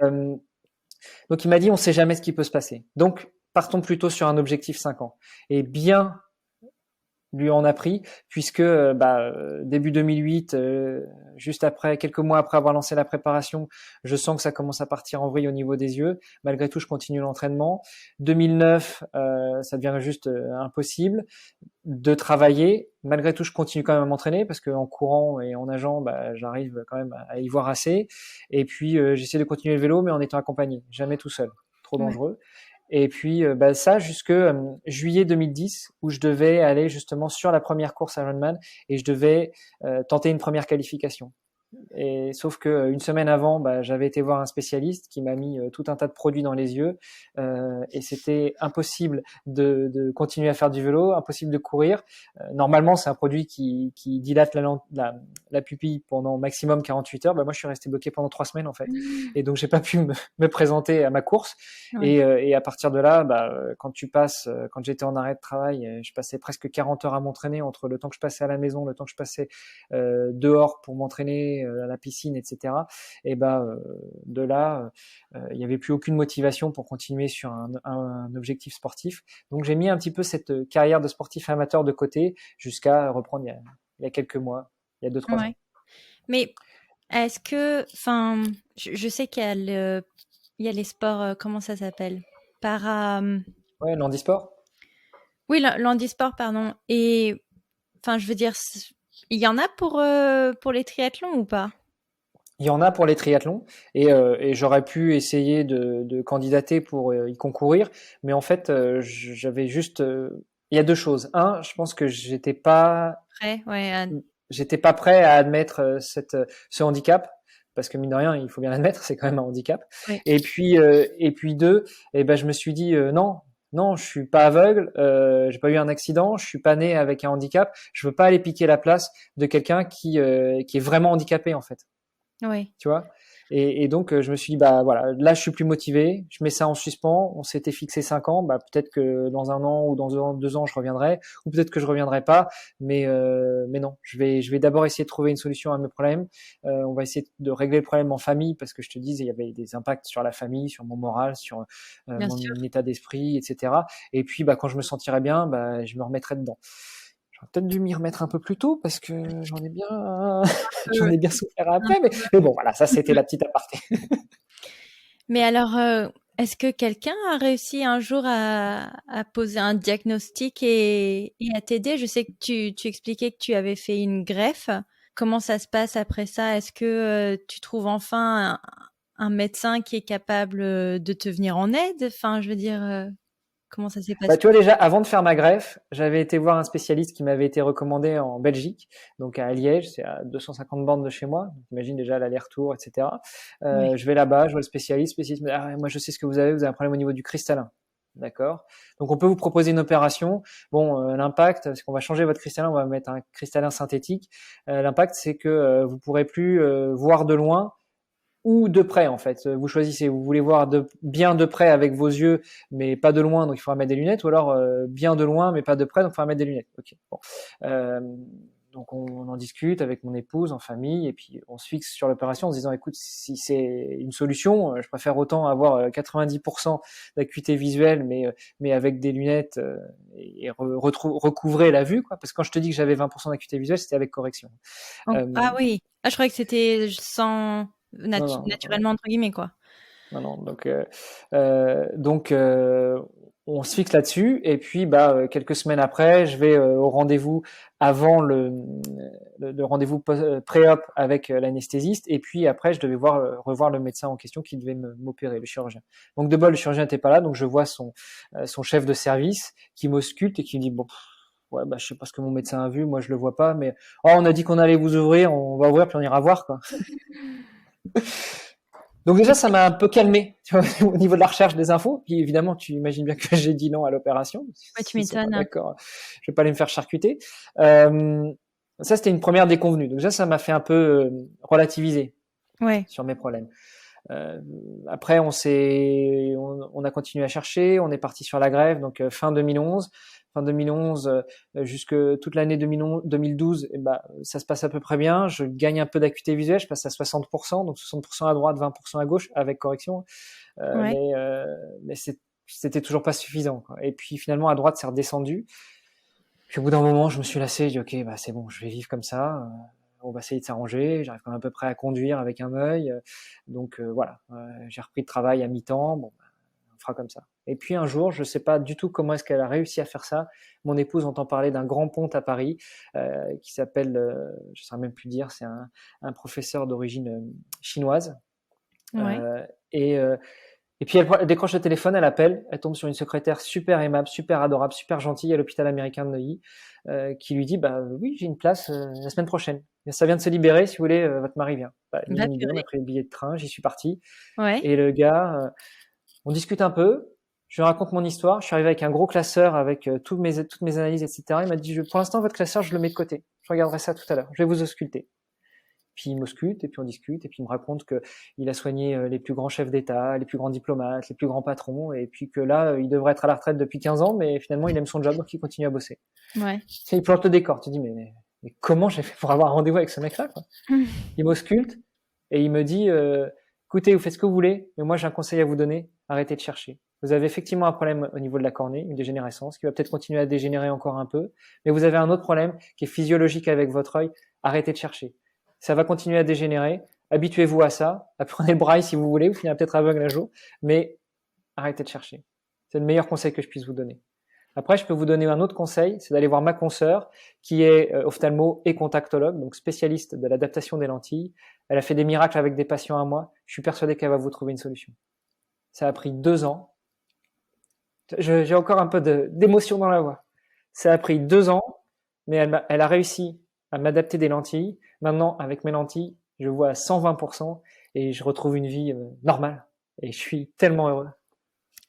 donc il m'a dit on sait jamais ce qui peut se passer, donc partons plutôt sur un objectif 5 ans. Et bien lui en a pris, puisque début 2008, juste après, quelques mois après avoir lancé la préparation, je sens que ça commence à partir en vrille au niveau des yeux. Malgré tout, je continue l'entraînement. 2009, ça devient juste impossible de travailler. Malgré tout, je continue quand même à m'entraîner parce qu'en courant et en nageant, bah, j'arrive quand même à y voir assez. Et puis, j'essaie de continuer le vélo, mais en étant accompagné, jamais tout seul, trop Ouais. dangereux. Et puis ça jusque juillet 2010 où je devais aller justement sur la première course Ironman et je devais tenter une première qualification. Et sauf que une semaine avant, bah, j'avais été voir un spécialiste qui m'a mis tout un tas de produits dans les yeux et c'était impossible de continuer à faire du vélo, impossible de courir. Normalement, c'est un produit qui dilate la pupille pendant maximum 48 heures. Bah, moi, je suis resté bloqué pendant 3 semaines en fait, Mm. et donc j'ai pas pu me présenter à ma course. Ouais. Et à partir de là, bah, quand j'étais en arrêt de travail, je passais presque 40 heures à m'entraîner entre le temps que je passais à la maison, le temps que je passais dehors pour m'entraîner à la piscine, etc. Et ben de là, il n'y avait plus aucune motivation pour continuer sur un objectif sportif. Donc j'ai mis un petit peu cette carrière de sportif amateur de côté jusqu'à reprendre il y a quelques mois, il y a 2-3 ans. Ouais. Mais est-ce que, enfin, je sais il y a les sports, comment ça s'appelle? Para, Ouais, l'handisport. oui, l'handisport, pardon. Et, enfin, je veux dire, il y en a pour les triathlons ou pas? Il y en a pour les triathlons et j'aurais pu essayer de candidater pour y concourir, mais en fait, j'avais juste. Il y a deux choses. Un, je pense que Prêt, ouais. j'étais pas prêt à admettre ce handicap. Parce que mine de rien, il faut bien l'admettre, c'est quand même un handicap. Ouais. Et puis deux, et ben je me suis dit non, non, je suis pas aveugle, j'ai pas eu un accident, je suis pas né avec un handicap, je veux pas aller piquer la place de quelqu'un qui est vraiment handicapé en fait. Ouais. Tu vois. Et donc je me suis dit bah voilà, là je suis plus motivé, je mets ça en suspens. On s'était fixé 5 ans, bah peut-être que dans 1 an ou dans 2 ans je reviendrai, ou peut-être que je reviendrai pas, mais non, je vais d'abord essayer de trouver une solution à mes problèmes. On va essayer de régler le problème en famille parce que je te disais il y avait des impacts sur la famille, sur mon moral, sur Bien mon sûr. état d'esprit, etc. Et puis bah quand je me sentirai bien, bah je me remettrai dedans. J'aurais peut-être dû m'y remettre un peu plus tôt parce que j'en ai bien, j'en peu, ai bien souffert un après, mais bon, voilà, ça c'était la petite aparté. Mais alors, est-ce que quelqu'un a réussi un jour à poser un diagnostic et à t'aider? Je sais que tu expliquais que tu avais fait une greffe. comment ça se passe après ça? Est-ce que tu trouves enfin un médecin qui est capable de te venir en aide? Enfin, je veux dire, comment ça s'est Bah, passé? tu vois, déjà, avant de faire ma greffe, j'avais été voir un spécialiste qui m'avait été recommandé en Belgique, donc à Liège, c'est à 250 bornes de chez moi. Donc, imagine déjà l'aller-retour, etc. Ouais. Je vais là-bas, je vois le spécialiste me dit, ah, moi je sais ce que vous avez un problème au niveau du cristallin. D'accord. Donc on peut vous proposer une opération. Bon, l'impact, c'est qu'on va changer votre cristallin, on va mettre un cristallin synthétique. L'impact, c'est que vous pourrez plus voir de loin ou de près en fait. Vous choisissez, vous voulez voir bien de près avec vos yeux, mais pas de loin, donc il faudra mettre des lunettes, ou alors bien de loin, mais pas de près, donc il faudra mettre des lunettes. Ok. Bon. Euh, donc on en discute avec mon épouse en famille, et puis on se fixe sur l'opération en se disant, écoute, si c'est une solution, je préfère autant avoir 90% d'acuité visuelle, mais avec des lunettes et recouvrer la vue, quoi. Parce que quand je te dis que j'avais 20% d'acuité visuelle, c'était avec correction. Euh, Ah oui. Ah, je croyais que c'était sans non, non, naturellement entre guillemets quoi. non, non. Donc on se fixe là-dessus. Et puis, quelques semaines après, je vais au rendez-vous avant le rendez-vous pré-op avec l'anesthésiste. Et puis après, je devais revoir le médecin en question qui devait m'opérer, le chirurgien. Donc de bol, le chirurgien n'était pas là. Donc je vois son chef de service qui m'ausculte et qui me dit, bon, ouais, je sais pas ce que mon médecin a vu. Moi, je le vois pas. Mais on a dit qu'on allait vous ouvrir. On va ouvrir puis on ira voir, quoi. Donc déjà, ça m'a un peu calmé, tu vois, au niveau de la recherche des infos. Puis évidemment, tu imagines bien que j'ai dit non à l'opération. Ouais, tu S'ils sont pas m'étonnes. d'accord, je vais pas aller me faire charcuter. Euh, Ça, c'était une première déconvenue. Donc déjà, ça m'a fait un peu relativiser Ouais. sur mes problèmes. Après, on a continué à chercher, on est parti sur la grève, donc fin 2011. Fin 2011, jusque toute l'année 2012, ça se passe à peu près bien. Je gagne un peu d'acuité visuelle, je passe à 60%, donc 60% à droite, 20% à gauche, avec correction. Ouais. Mais c'était toujours pas suffisant, quoi. Et puis finalement, à droite, c'est redescendu. Puis au bout d'un moment, je me suis lassé, j'ai dit, ok, c'est bon, je vais vivre comme ça. On va essayer de s'arranger. J'arrive quand même à peu près à conduire avec un œil. Donc voilà, j'ai repris le travail à mi-temps. Bon, on fera comme ça. Et puis un jour, je ne sais pas du tout comment est-ce qu'elle a réussi à faire ça. Mon épouse entend parler d'un grand pont à Paris qui s'appelle, je ne saurais même plus dire, c'est un professeur d'origine chinoise. Ouais. Euh, et, euh, et puis elle décroche le téléphone, elle appelle, elle tombe sur une secrétaire super aimable, super adorable, super gentille à l'hôpital américain de Neuilly, qui lui dit, oui, j'ai une place la semaine prochaine. Ça vient de se libérer, si vous voulez, votre mari vient. Ni Va une ni deux, on a purée. pris le billet de train, j'y suis parti. Ouais. Et le gars, on discute un peu, je lui raconte mon histoire, je suis arrivé avec un gros classeur avec toutes mes analyses, etc. Il m'a dit, pour l'instant, votre classeur, je le mets de côté. Je regarderai ça tout à l'heure. Je vais vous ausculter. Puis il m'ausculte, et puis on discute, et puis il me raconte que il a soigné les plus grands chefs d'État, les plus grands diplomates, les plus grands patrons, et puis que là, il devrait être à la retraite depuis 15 ans, mais finalement, il aime son job, donc il continue à bosser. Ouais. Et il plante le décor. Tu te dis, mais comment j'ai fait pour avoir un rendez-vous avec ce mec-là, quoi? Il m'ausculte, et il me dit, écoutez, vous faites ce que vous voulez, mais moi j'ai un conseil à vous donner, arrêtez de chercher. Vous avez effectivement un problème au niveau de la cornée, une dégénérescence, qui va peut-être continuer à dégénérer encore un peu, mais vous avez un autre problème qui est physiologique avec votre œil, arrêtez de chercher. Ça va continuer à dégénérer, habituez-vous à ça, apprenez le braille si vous voulez, vous finirez peut-être aveugle un jour, mais arrêtez de chercher. C'est le meilleur conseil que je puisse vous donner. Après, je peux vous donner un autre conseil, c'est d'aller voir ma consoeur, qui est ophtalmo et contactologue, donc spécialiste de l'adaptation des lentilles. Elle a fait des miracles avec des patients à moi. Je suis persuadé qu'elle va vous trouver une solution. Ça a pris 2 ans. J'ai encore un peu d'émotion dans la voix. Ça a pris 2 ans, mais elle a réussi à m'adapter des lentilles. Maintenant, avec mes lentilles, je vois à 120% et je retrouve une vie normale. Et je suis tellement heureux.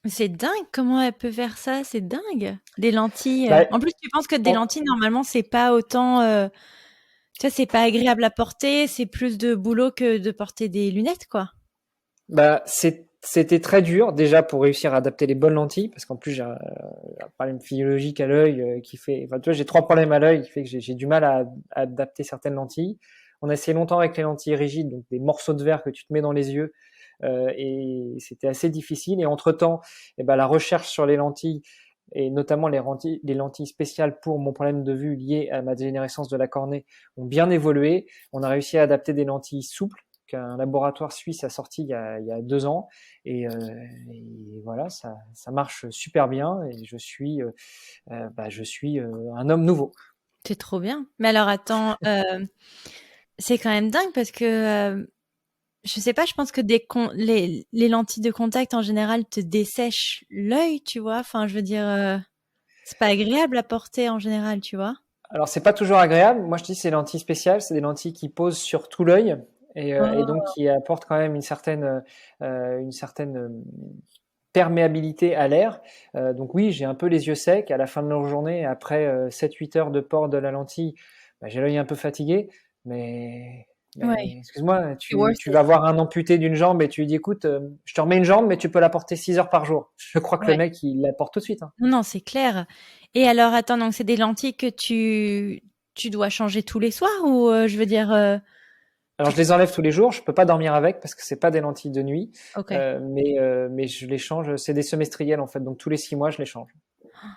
C'est dingue comment elle peut faire ça, c'est dingue. Des lentilles. Bah, En plus, tu penses que des on- lentilles, normalement, c'est pas autant. Tu vois, c'est pas agréable à porter, c'est plus de boulot que de porter des lunettes, quoi. C'était très dur déjà pour réussir à adapter les bonnes lentilles parce qu'en plus j'ai un problème physiologique à l'œil qui fait, enfin tu vois, j'ai 3 problèmes à l'œil qui fait que j'ai du mal à adapter certaines lentilles. On a essayé longtemps avec les lentilles rigides, donc des morceaux de verre que tu te mets dans les yeux, et c'était assez difficile. Et entre-temps, la recherche sur les lentilles et notamment les lentilles spéciales pour mon problème de vue lié à ma dégénérescence de la cornée ont bien évolué. On a réussi à adapter des lentilles souples qu'un laboratoire suisse a sorti il y a 2 ans, et voilà, ça marche super bien, et je suis un homme nouveau. C'est trop bien. Mais alors, attends, c'est quand même dingue parce que je sais pas, je pense que les lentilles de contact en général te dessèchent l'œil, tu vois. Enfin, je veux dire, c'est pas agréable à porter en général, tu vois. Alors, c'est pas toujours agréable. Moi, je dis c'est lentilles spéciales, c'est des lentilles qui posent sur tout l'œil et donc Oh. qui apportent quand même une certaine perméabilité à l'air. Donc oui, j'ai un peu les yeux secs à la fin de la journée, après 7-8 heures de port de la lentille, bah, j'ai l'œil un peu fatigué, mais, Ouais, mais excuse-moi, c'est worth tu it. vas voir un amputé d'une jambe et tu lui dis, écoute, je te remets une jambe, mais tu peux la porter 6 heures par jour. Je crois que le Ouais. mec, il la porte tout de suite, hein. Non, non, c'est clair. Et alors, attends, donc c'est des lentilles que tu dois changer tous les soirs ou je veux dire, Alors je les enlève tous les jours, je peux pas dormir avec parce que c'est pas des lentilles de nuit, ok. mais je les change, c'est des semestriels en fait, donc tous les 6 mois je les change.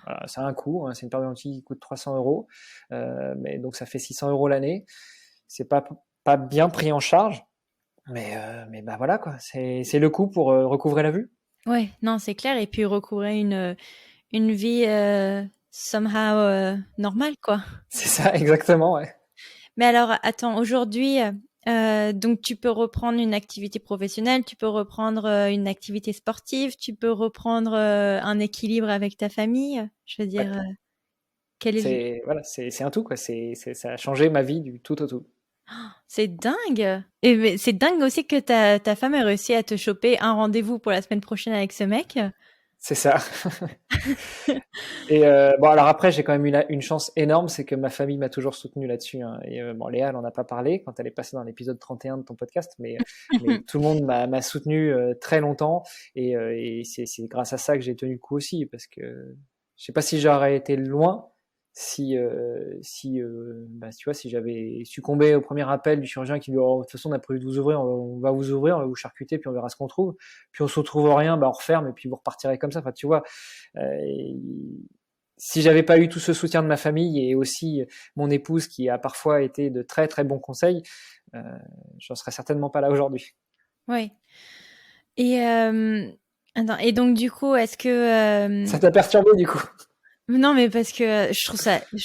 Voilà, ça a un coût, hein, c'est une paire de lentilles qui coûte 300 €, mais donc ça fait 600 € l'année. C'est pas bien pris en charge, mais bah voilà quoi, c'est le coût pour recouvrer la vue. Ouais, non, c'est clair. Et puis recouvrer une vie somehow normale, quoi. C'est ça exactement, ouais. Mais alors, attends, aujourd'hui, donc tu peux reprendre une activité professionnelle, tu peux reprendre une activité sportive, tu peux reprendre un équilibre avec ta famille. Je veux dire, Ouais. quel est le... C'est voilà, c'est un tout quoi. Ça a changé ma vie du tout au tout. C'est dingue! Et mais c'est dingue aussi que ta femme ait réussi à te choper un rendez-vous pour la semaine prochaine avec ce mec. C'est ça. Et bon, alors après, j'ai quand même eu une chance énorme, c'est que ma famille m'a toujours soutenu là-dessus, hein. Et bon, Léa, elle en a pas parlé quand elle est passée dans l'épisode 31 de ton podcast, mais tout le monde m'a soutenu très longtemps, et c'est grâce à ça que j'ai tenu le coup aussi, parce que je sais pas si j'aurais été loin si tu vois, si j'avais succombé au premier appel du chirurgien qui me dit, oh, de toute façon, on a prévu de vous ouvrir, on va vous ouvrir, on va vous charcuter, puis on verra ce qu'on trouve. Puis on se retrouve rien, bah on referme et puis vous repartirez comme ça. Enfin, tu vois, et si j'avais pas eu tout ce soutien de ma famille et aussi mon épouse qui a parfois été de très très bons conseils, euh, j'en serais certainement pas là aujourd'hui. Ouais. Et attends, et donc du coup, est-ce que Ça t'a perturbé du coup? non, mais parce que je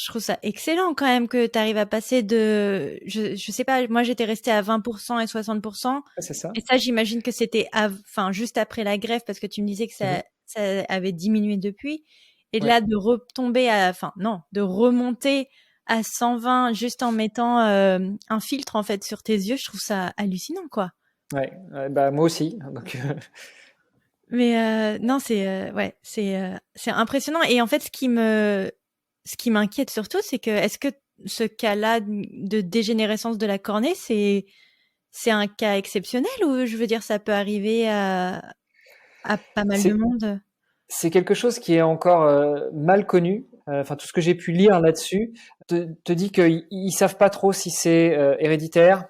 trouve ça excellent quand même que tu arrives à passer de, je sais pas, moi j'étais restée à 20% et 60%. Ouais, c'est ça. Et ça, j'imagine que c'était, enfin, juste après la greffe, parce que tu me disais que Mhm. ça avait diminué depuis. Et Ouais. là, de retomber à, enfin, non, de remonter à 120 juste en mettant un filtre en fait sur tes yeux, je trouve ça hallucinant, quoi. Ouais. Bah moi aussi. Donc Mais non, ouais, c'est impressionnant. Et en fait, ce qui m'inquiète surtout, c'est que est-ce que ce cas-là de dégénérescence de la cornée, c'est un cas exceptionnel ou je veux dire, ça peut arriver à pas mal de c'est monde? c'est quelque chose qui est encore mal connu. Enfin, tout ce que j'ai pu lire là-dessus te dit qu'ils savent pas trop si c'est héréditaire,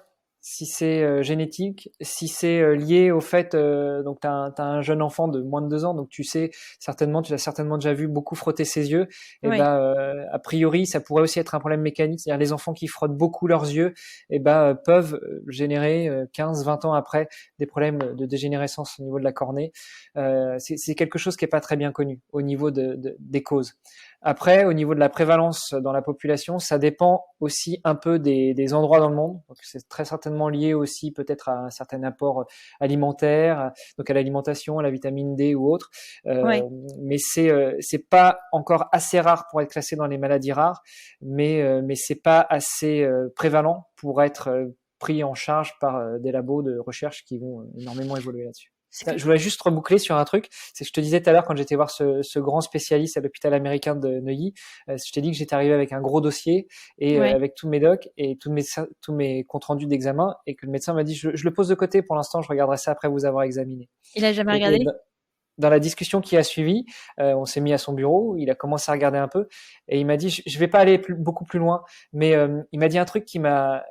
si c'est génétique, si c'est lié au fait, donc t'as un jeune enfant de moins de 2 ans, donc tu l'as certainement déjà vu beaucoup frotter ses yeux, et Ouais, ben a priori ça pourrait aussi être un problème mécanique, c'est-à-dire les enfants qui frottent beaucoup leurs yeux, et ben peuvent générer 15-20 ans après des problèmes de dégénérescence au niveau de la cornée. C'est quelque chose qui est pas très bien connu au niveau des causes. Après, au niveau de la prévalence dans la population, ça dépend aussi un peu des endroits dans le monde. Donc, c'est très certainement lié aussi peut-être à un certain apport alimentaire, donc à l'alimentation, à la vitamine D ou autre. Euh, ouais. mais c'est pas encore assez rare pour être classé dans les maladies rares, mais c'est pas assez prévalent pour être pris en charge par des labos de recherche qui vont énormément évoluer là-dessus. C'est que, Je voulais juste reboucler sur un truc. C'est que je te disais tout à l'heure quand j'étais voir ce grand spécialiste à l'hôpital américain de Neuilly, je t'ai dit que j'étais arrivé avec un gros dossier et ouais. avec tous mes docs et tous mes comptes rendus d'examen, et que le médecin m'a dit je le pose de côté pour l'instant, je regarderai ça après vous avoir examiné. Il a jamais Et regardé? dans la discussion qui a suivi, on s'est mis à son bureau, il a commencé à regarder un peu et il m'a dit je vais pas aller beaucoup plus loin, mais il m'a dit un truc qui m'a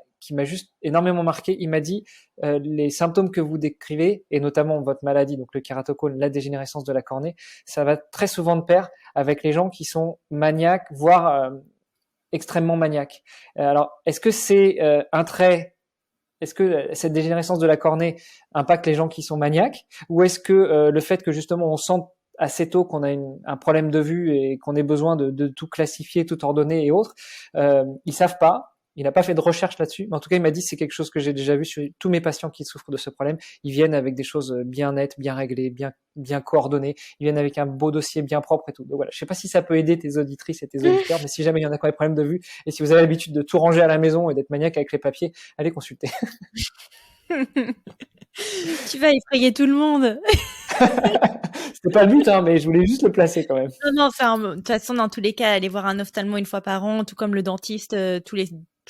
juste énormément marqué. Il m'a dit les symptômes que vous décrivez, et notamment votre maladie, donc le kératocone, la dégénérescence de la cornée, ça va très souvent de pair avec les gens qui sont maniaques, voire extrêmement maniaques. Alors, est-ce que c'est un trait, est-ce que cette dégénérescence de la cornée impacte les gens qui sont maniaques, ou est-ce que le fait que justement on sente assez tôt qu'on a un problème de vue et qu'on ait besoin de tout classifier, tout ordonner et autres, ils savent pas, Il n'a pas fait de recherche là-dessus, mais en tout cas, il m'a dit c'est quelque chose que j'ai déjà vu sur tous mes patients qui souffrent de ce problème. Ils viennent avec des choses bien nettes, bien réglées, bien coordonnées. Ils viennent avec un beau dossier bien propre et tout. Donc voilà, je sais pas si ça peut aider tes auditrices et tes auditeurs, mais si jamais il y en a qui ont des problèmes de vue et si vous avez l'habitude de tout ranger à la maison et d'être maniaque avec les papiers, allez consulter. Tu vas effrayer tout le monde. C'était pas le but, hein, mais je voulais juste le placer quand même. Non, de toute façon, dans tous les cas, aller voir un ophtalmo une fois par an, tout comme le dentiste tous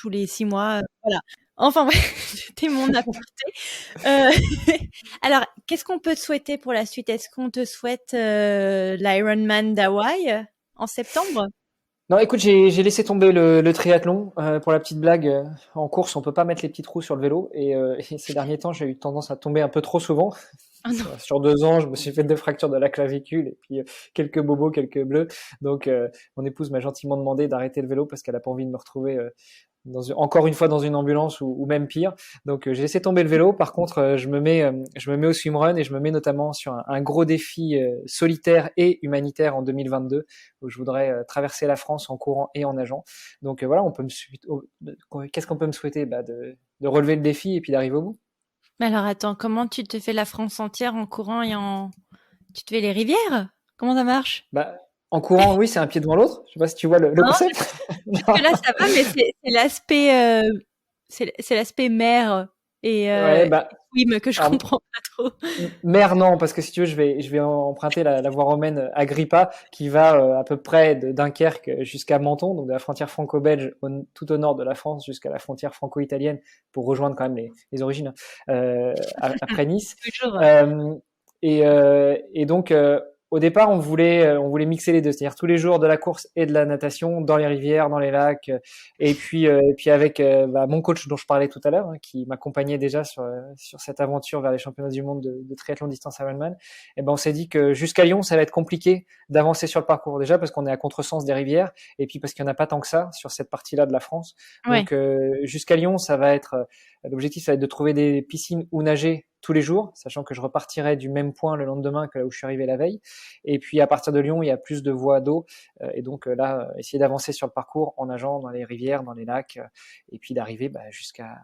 les 6 mois, voilà. Enfin bref, c'était mon aparté. Alors, qu'est-ce qu'on peut te souhaiter pour la suite? Est-ce qu'on te souhaite l'Ironman d'Hawaï en septembre? Non, écoute, j'ai laissé tomber le triathlon pour la petite blague. En course, on peut pas mettre les petits trous sur le vélo et ces derniers temps, j'ai eu tendance à tomber un peu trop souvent. Oh non. Sur 2 ans, je me suis fait 2 fractures de la clavicule et puis quelques bobos, quelques bleus. Donc, mon épouse m'a gentiment demandé d'arrêter le vélo parce qu'elle a pas envie de me retrouver encore une fois dans une ambulance ou même pire. Donc j'ai laissé tomber le vélo. Par contre, je me mets au swimrun et je me mets notamment sur un gros défi solitaire et humanitaire en 2022 où je voudrais traverser la France en courant et en nageant. Donc voilà, qu'est-ce qu'on peut me souhaiter? De relever le défi et puis d'arriver au bout. Mais alors attends, comment tu te fais la France entière en courant tu te fais les rivières? Comment ça marche? Bah, en courant, oui, c'est un pied devant l'autre. Je sais pas si tu vois le Non, concept. que là ça va, mais c'est l'aspect c'est l'aspect mer et Ouais, swim que je alors, comprends pas trop. mer, non, parce que si tu veux, je vais emprunter la voie romaine Agrippa qui va à peu près de Dunkerque jusqu'à Menton, donc de la frontière franco-belge tout au nord de la France jusqu'à la frontière franco-italienne pour rejoindre quand même les origines après Nice. Toujours. Et donc au départ, on voulait mixer les deux, c'est-à-dire tous les jours de la course et de la natation dans les rivières, dans les lacs, et puis avec mon coach dont je parlais tout à l'heure, hein, qui m'accompagnait déjà sur cette aventure vers les championnats du monde de triathlon distance Ironman. Et ben on s'est dit que jusqu'à Lyon, ça va être compliqué d'avancer sur le parcours déjà parce qu'on est à contresens des rivières, et puis parce qu'il n'y en a pas tant que ça sur cette partie-là de la France. Ouais. Donc jusqu'à Lyon, ça va être l'objectif, ça va être de trouver des piscines où nager tous les jours, sachant que je repartirai du même point le lendemain que là où je suis arrivé la veille. Et puis à partir de Lyon, il y a plus de voies d'eau, et donc là, essayer d'avancer sur le parcours en nageant dans les rivières, dans les lacs, et puis d'arriver jusqu'à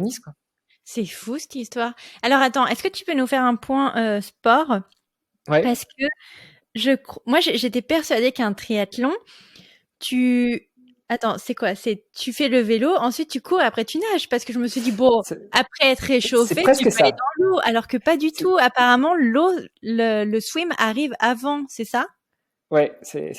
Nice, quoi. C'est fou cette histoire. Alors attends, est-ce que tu peux nous faire un point sport? Ouais. Parce que moi j'étais persuadée qu'un triathlon, attends, c'est quoi? Tu fais le vélo, ensuite tu cours, après tu nages. Parce que je me suis dit, bon, après être réchauffé, tu peux aller dans l'eau. Alors que pas du tout. Apparemment, le swim arrive avant, c'est ça? Ouais, c'est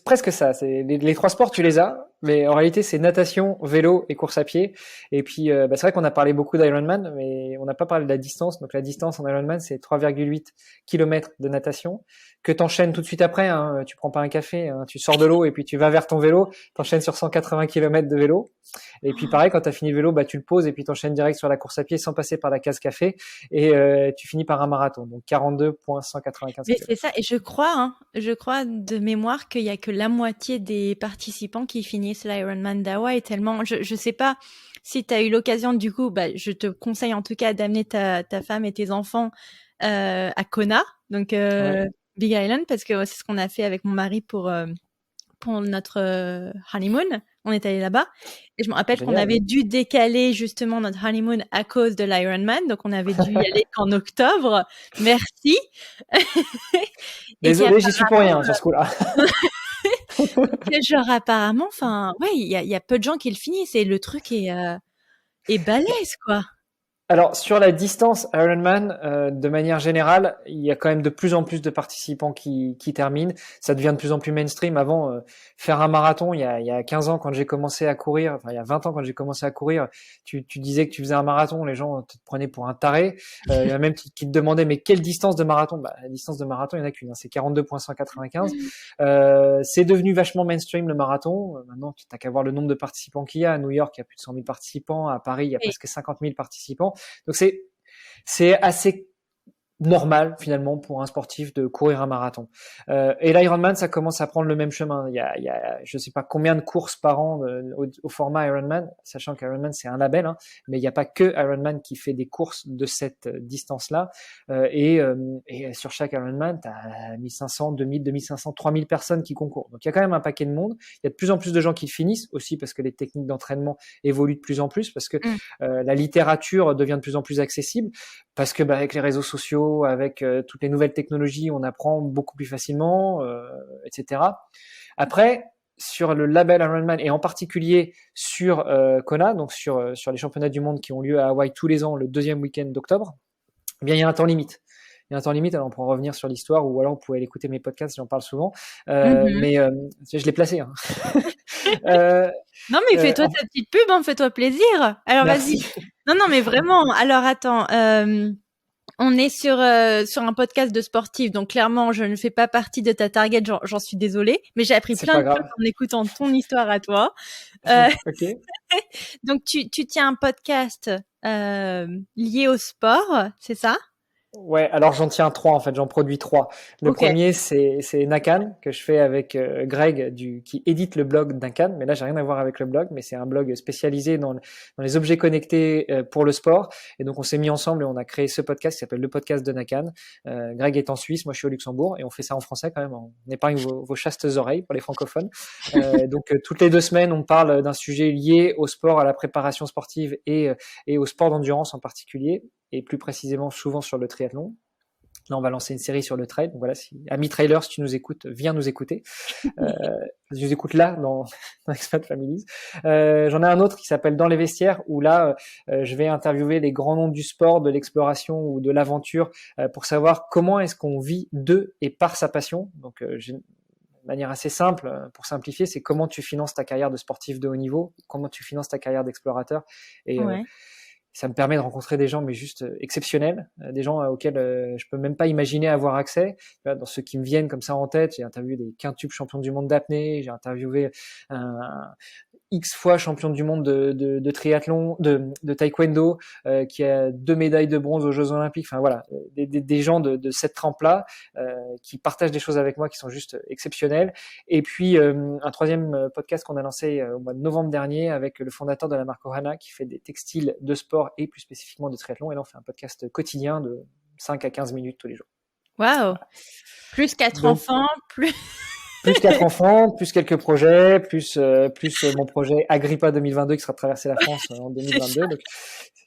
presque ça. C'est les 3 sports, tu les as, mais en réalité, c'est natation, vélo et course à pied. Et puis, c'est vrai qu'on a parlé beaucoup d'Ironman, mais on n'a pas parlé de la distance. Donc, la distance en Ironman, c'est 3,8 km de natation que t'enchaînes tout de suite après. Hein. Tu prends pas un café, hein. Tu sors de l'eau et puis tu vas vers ton vélo. T'enchaînes sur 180 km de vélo. Et puis, pareil, quand t'as fini le vélo, tu le poses et puis t'enchaînes direct sur la course à pied sans passer par la case café. Et tu finis par un marathon. Donc, 42,195 Mais km. c'est ça. Et je crois de mémoire qu'il y a que la moitié des participants qui finissent l'Ironman d'Hawaï, tellement je sais pas si tu as eu l'occasion, du coup, je te conseille en tout cas d'amener ta femme et tes enfants à Kona, donc Ouais. Big Island, parce que c'est ce qu'on a fait avec mon mari pour notre honeymoon. On est allé là-bas et je me rappelle qu'on avait dû décaler justement notre honeymoon à cause de l'Ironman, donc on avait dû y aller qu'en octobre. Merci. Désolé, j'y suis pour rien sur ce coup-là. Genre apparemment, enfin, ouais, il y a peu de gens qui le finissent et le truc est balèze, quoi. Alors sur la distance Ironman, de manière générale, il y a quand même de plus en plus de participants qui terminent. Ça devient de plus en plus mainstream. Avant, faire un marathon, il y a 15 ans quand j'ai commencé à courir, enfin il y a 20 ans quand j'ai commencé à courir, tu disais que tu faisais un marathon, les gens te prenaient pour un taré. Il y en a même qui te demandaient mais quelle distance de marathon? La distance de marathon, il y en a qu'une, hein, c'est 42,195. C'est devenu vachement mainstream le marathon. Maintenant, tu n'as qu'à voir le nombre de participants qu'il y a. À New York, il y a plus de 100 000 participants. À Paris, il y a presque 50 000 participants. Donc c'est assez normal finalement pour un sportif de courir un marathon. Et l'Ironman, ça commence à prendre le même chemin. Il y a je sais pas combien de courses par an au format Ironman, sachant qu'Ironman c'est un label, hein, mais il n'y a pas que Ironman qui fait des courses de cette distance-là. Et sur chaque Ironman, tu as 1500, 2000, 2500, 3000 personnes qui concourent. Donc il y a quand même un paquet de monde. Il y a de plus en plus de gens qui le finissent aussi parce que les techniques d'entraînement évoluent de plus en plus, parce que la littérature devient de plus en plus accessible, parce que avec les réseaux sociaux, avec toutes les nouvelles technologies, on apprend beaucoup plus facilement, etc. Après, sur le label Ironman et en particulier sur Kona, donc sur les championnats du monde qui ont lieu à Hawaï tous les ans le deuxième week-end d'octobre, eh bien il y a un temps limite. Il y a un temps limite, alors on pourra revenir sur l'histoire ou alors vous pouvez aller écouter mes podcasts, j'en parle souvent. Mais je l'ai placé. Hein. Non mais fais-toi ta petite pub, hein, fais-toi plaisir. Alors merci. Vas-y. Non mais vraiment. Alors attends. On est sur un podcast de sportifs, donc clairement, je ne fais pas partie de ta target, j'en suis désolée, mais j'ai appris plein de trucs en écoutant ton histoire à toi. Okay. Donc, tu tiens un podcast lié au sport, c'est ça? Ouais, alors j'en tiens 3 en fait, j'en produis 3. Le premier c'est Nakan que je fais avec Greg qui édite le blog Nakan, mais là j'ai rien à voir avec le blog, mais c'est un blog spécialisé dans les objets connectés pour le sport. Et donc on s'est mis ensemble et on a créé ce podcast qui s'appelle le podcast de Nakan. Greg est en Suisse, moi je suis au Luxembourg et on fait ça en français quand même. On épargne vos chastes oreilles pour les francophones. Donc toutes les 2 semaines on parle d'un sujet lié au sport, à la préparation sportive et au sport d'endurance en particulier. Et plus précisément souvent sur le triathlon. Là, on va lancer une série sur le trail. Donc voilà, ami trailer, si tu nous écoutes, viens nous écouter. Je nous écoute là dans Expat Families. J'en ai un autre qui s'appelle Dans les vestiaires, où là, je vais interviewer les grands noms du sport, de l'exploration ou de l'aventure pour savoir comment est-ce qu'on vit de et par sa passion. Donc, de manière assez simple, pour simplifier, c'est comment tu finances ta carrière de sportif de haut niveau, comment tu finances ta carrière d'explorateur. Et ça me permet de rencontrer des gens mais juste exceptionnels, des gens auxquels je peux même pas imaginer avoir accès. Dans ceux qui me viennent comme ça en tête, j'ai interviewé des quintuples champions du monde d'apnée, j'ai interviewé un X fois champion du monde de triathlon, de taekwondo, qui a 2 médailles de bronze aux Jeux Olympiques. Enfin voilà, des gens de cette trempe-là qui partagent des choses avec moi qui sont juste exceptionnelles. Et puis un troisième podcast qu'on a lancé au mois de novembre dernier avec le fondateur de la marque Ohana qui fait des textiles de sport et plus spécifiquement de triathlon. Et là on fait un podcast quotidien de 5 à 15 minutes tous les jours. Waouh. Voilà. Plus 4 enfants, plus... Plus 4 enfants, plus quelques projets, plus mon projet Agrippa 2022 qui sera traverser la France en 2022. Donc,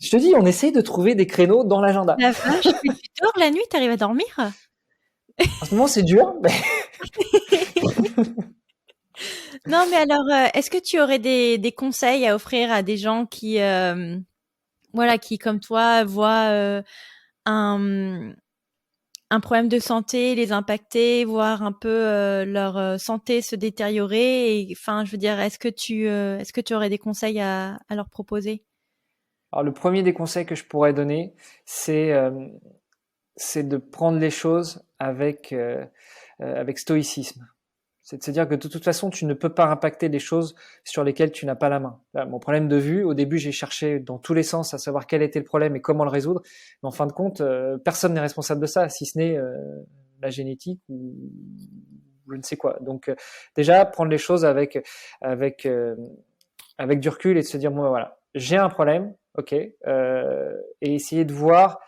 je te dis, on essaye de trouver des créneaux dans l'agenda. La vache, tu dors la nuit, t'arrives à dormir? En ce moment, c'est dur. Mais... Non, mais alors, est-ce que tu aurais des conseils à offrir à des gens qui, qui comme toi voient un problème de santé les impacter, voir un peu leur santé se détériorer. Et, enfin, je veux dire, est-ce que tu aurais des conseils à leur proposer? Alors, le premier des conseils que je pourrais donner, c'est de prendre les choses avec stoïcisme. C'est de se dire que de toute façon, tu ne peux pas impacter les choses sur lesquelles tu n'as pas la main. Là, mon problème de vue, au début, j'ai cherché dans tous les sens à savoir quel était le problème et comment le résoudre. Mais en fin de compte, personne n'est responsable de ça, si ce n'est la génétique ou je ne sais quoi. Donc déjà, prendre les choses avec du recul et de se dire, bon, voilà, j'ai un problème, ok, et essayer de voir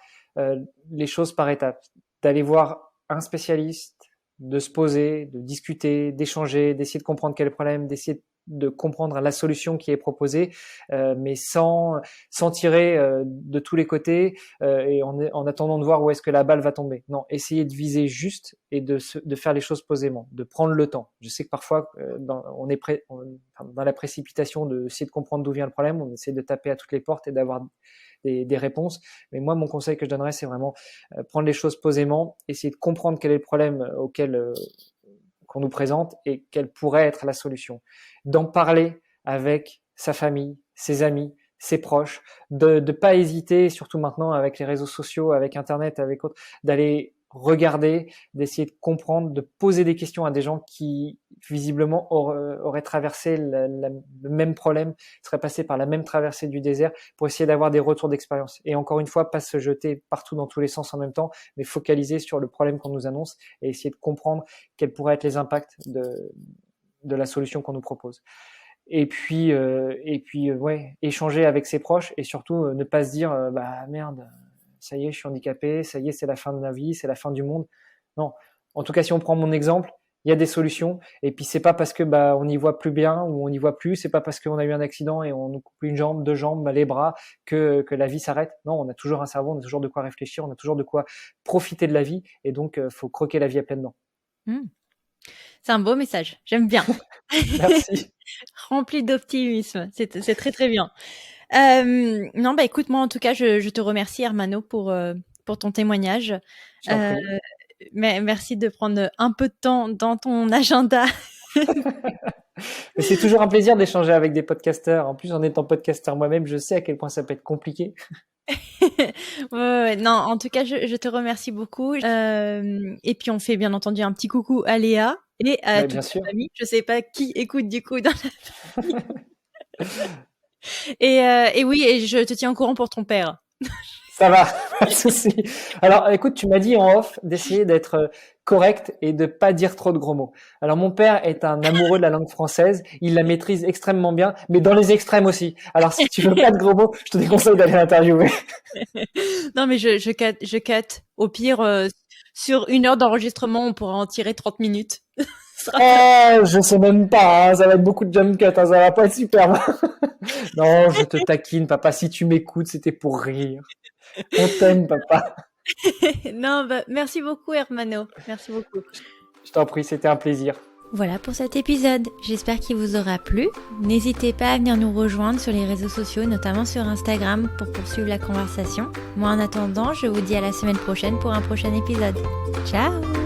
les choses par étapes. D'aller voir un spécialiste, de se poser, de discuter, d'échanger, d'essayer de comprendre quel est le problème, d'essayer de comprendre la solution qui est proposée, mais sans tirer de tous les côtés et en attendant de voir où est-ce que la balle va tomber. Non, essayer de viser juste et de faire les choses posément, de prendre le temps. Je sais que parfois on est dans la précipitation de essayer de comprendre d'où vient le problème, on essaie de taper à toutes les portes et d'avoir des réponses. Mais moi, mon conseil que je donnerais, c'est vraiment prendre les choses posément, essayer de comprendre quel est le problème qu'on nous présente et quelle pourrait être la solution. D'en parler avec sa famille, ses amis, ses proches, de pas hésiter, surtout maintenant avec les réseaux sociaux, avec Internet, avec autres, d'aller regarder, d'essayer de comprendre, de poser des questions à des gens qui visiblement aurait traversé le même problème, serait passé par la même traversée du désert pour essayer d'avoir des retours d'expérience. Et encore une fois, pas se jeter partout dans tous les sens en même temps, mais focaliser sur le problème qu'on nous annonce et essayer de comprendre quels pourraient être les impacts de la solution qu'on nous propose. Et puis, ouais, échanger avec ses proches et surtout ne pas se dire bah merde, ça y est, je suis handicapé, ça y est, c'est la fin de ma vie, c'est la fin du monde. Non. En tout cas, si on prend mon exemple, il y a des solutions. Et puis c'est pas parce que on n'y voit plus bien ou on n'y voit plus, c'est pas parce qu'on a eu un accident et on nous coupe une jambe, deux jambes, les bras que la vie s'arrête. Non, on a toujours un cerveau, on a toujours de quoi réfléchir, on a toujours de quoi profiter de la vie. Et donc, faut croquer la vie à pleines dents. C'est un beau message. J'aime bien. Merci. Rempli d'optimisme. C'est très très bien. Non, écoute, moi en tout cas, je te remercie Hermano pour ton témoignage. Mais merci de prendre un peu de temps dans ton agenda. Mais c'est toujours un plaisir d'échanger avec des podcasteurs. En plus, en étant podcasteur moi-même, je sais à quel point ça peut être compliqué. Ouais. Non, en tout cas, je te remercie beaucoup. Et puis, on fait bien entendu un petit coucou à Léa et à toute ta famille. Je sais pas qui écoute du coup dans la famille. Et oui, et je te tiens au courant pour ton père. Ça va, pas de souci. Alors, écoute, tu m'as dit en off d'essayer d'être correct et de pas dire trop de gros mots. Alors, mon père est un amoureux de la langue française. Il la maîtrise extrêmement bien, mais dans les extrêmes aussi. Alors, si tu veux pas de gros mots, je te déconseille d'aller l'interviewer. Non, mais je cut. Au pire, sur 1 heure d'enregistrement, on pourra en tirer 30 minutes. Je sais même pas, hein, ça va être beaucoup de jump cut, hein, ça va pas être super. Non, je te taquine, papa. Si tu m'écoutes, c'était pour rire. On t'aime, papa. Non, merci beaucoup, Hermano. Merci beaucoup. Je t'en prie, c'était un plaisir. Voilà pour cet épisode. J'espère qu'il vous aura plu. N'hésitez pas à venir nous rejoindre sur les réseaux sociaux, notamment sur Instagram, pour poursuivre la conversation. Moi, en attendant, je vous dis à la semaine prochaine pour un prochain épisode. Ciao!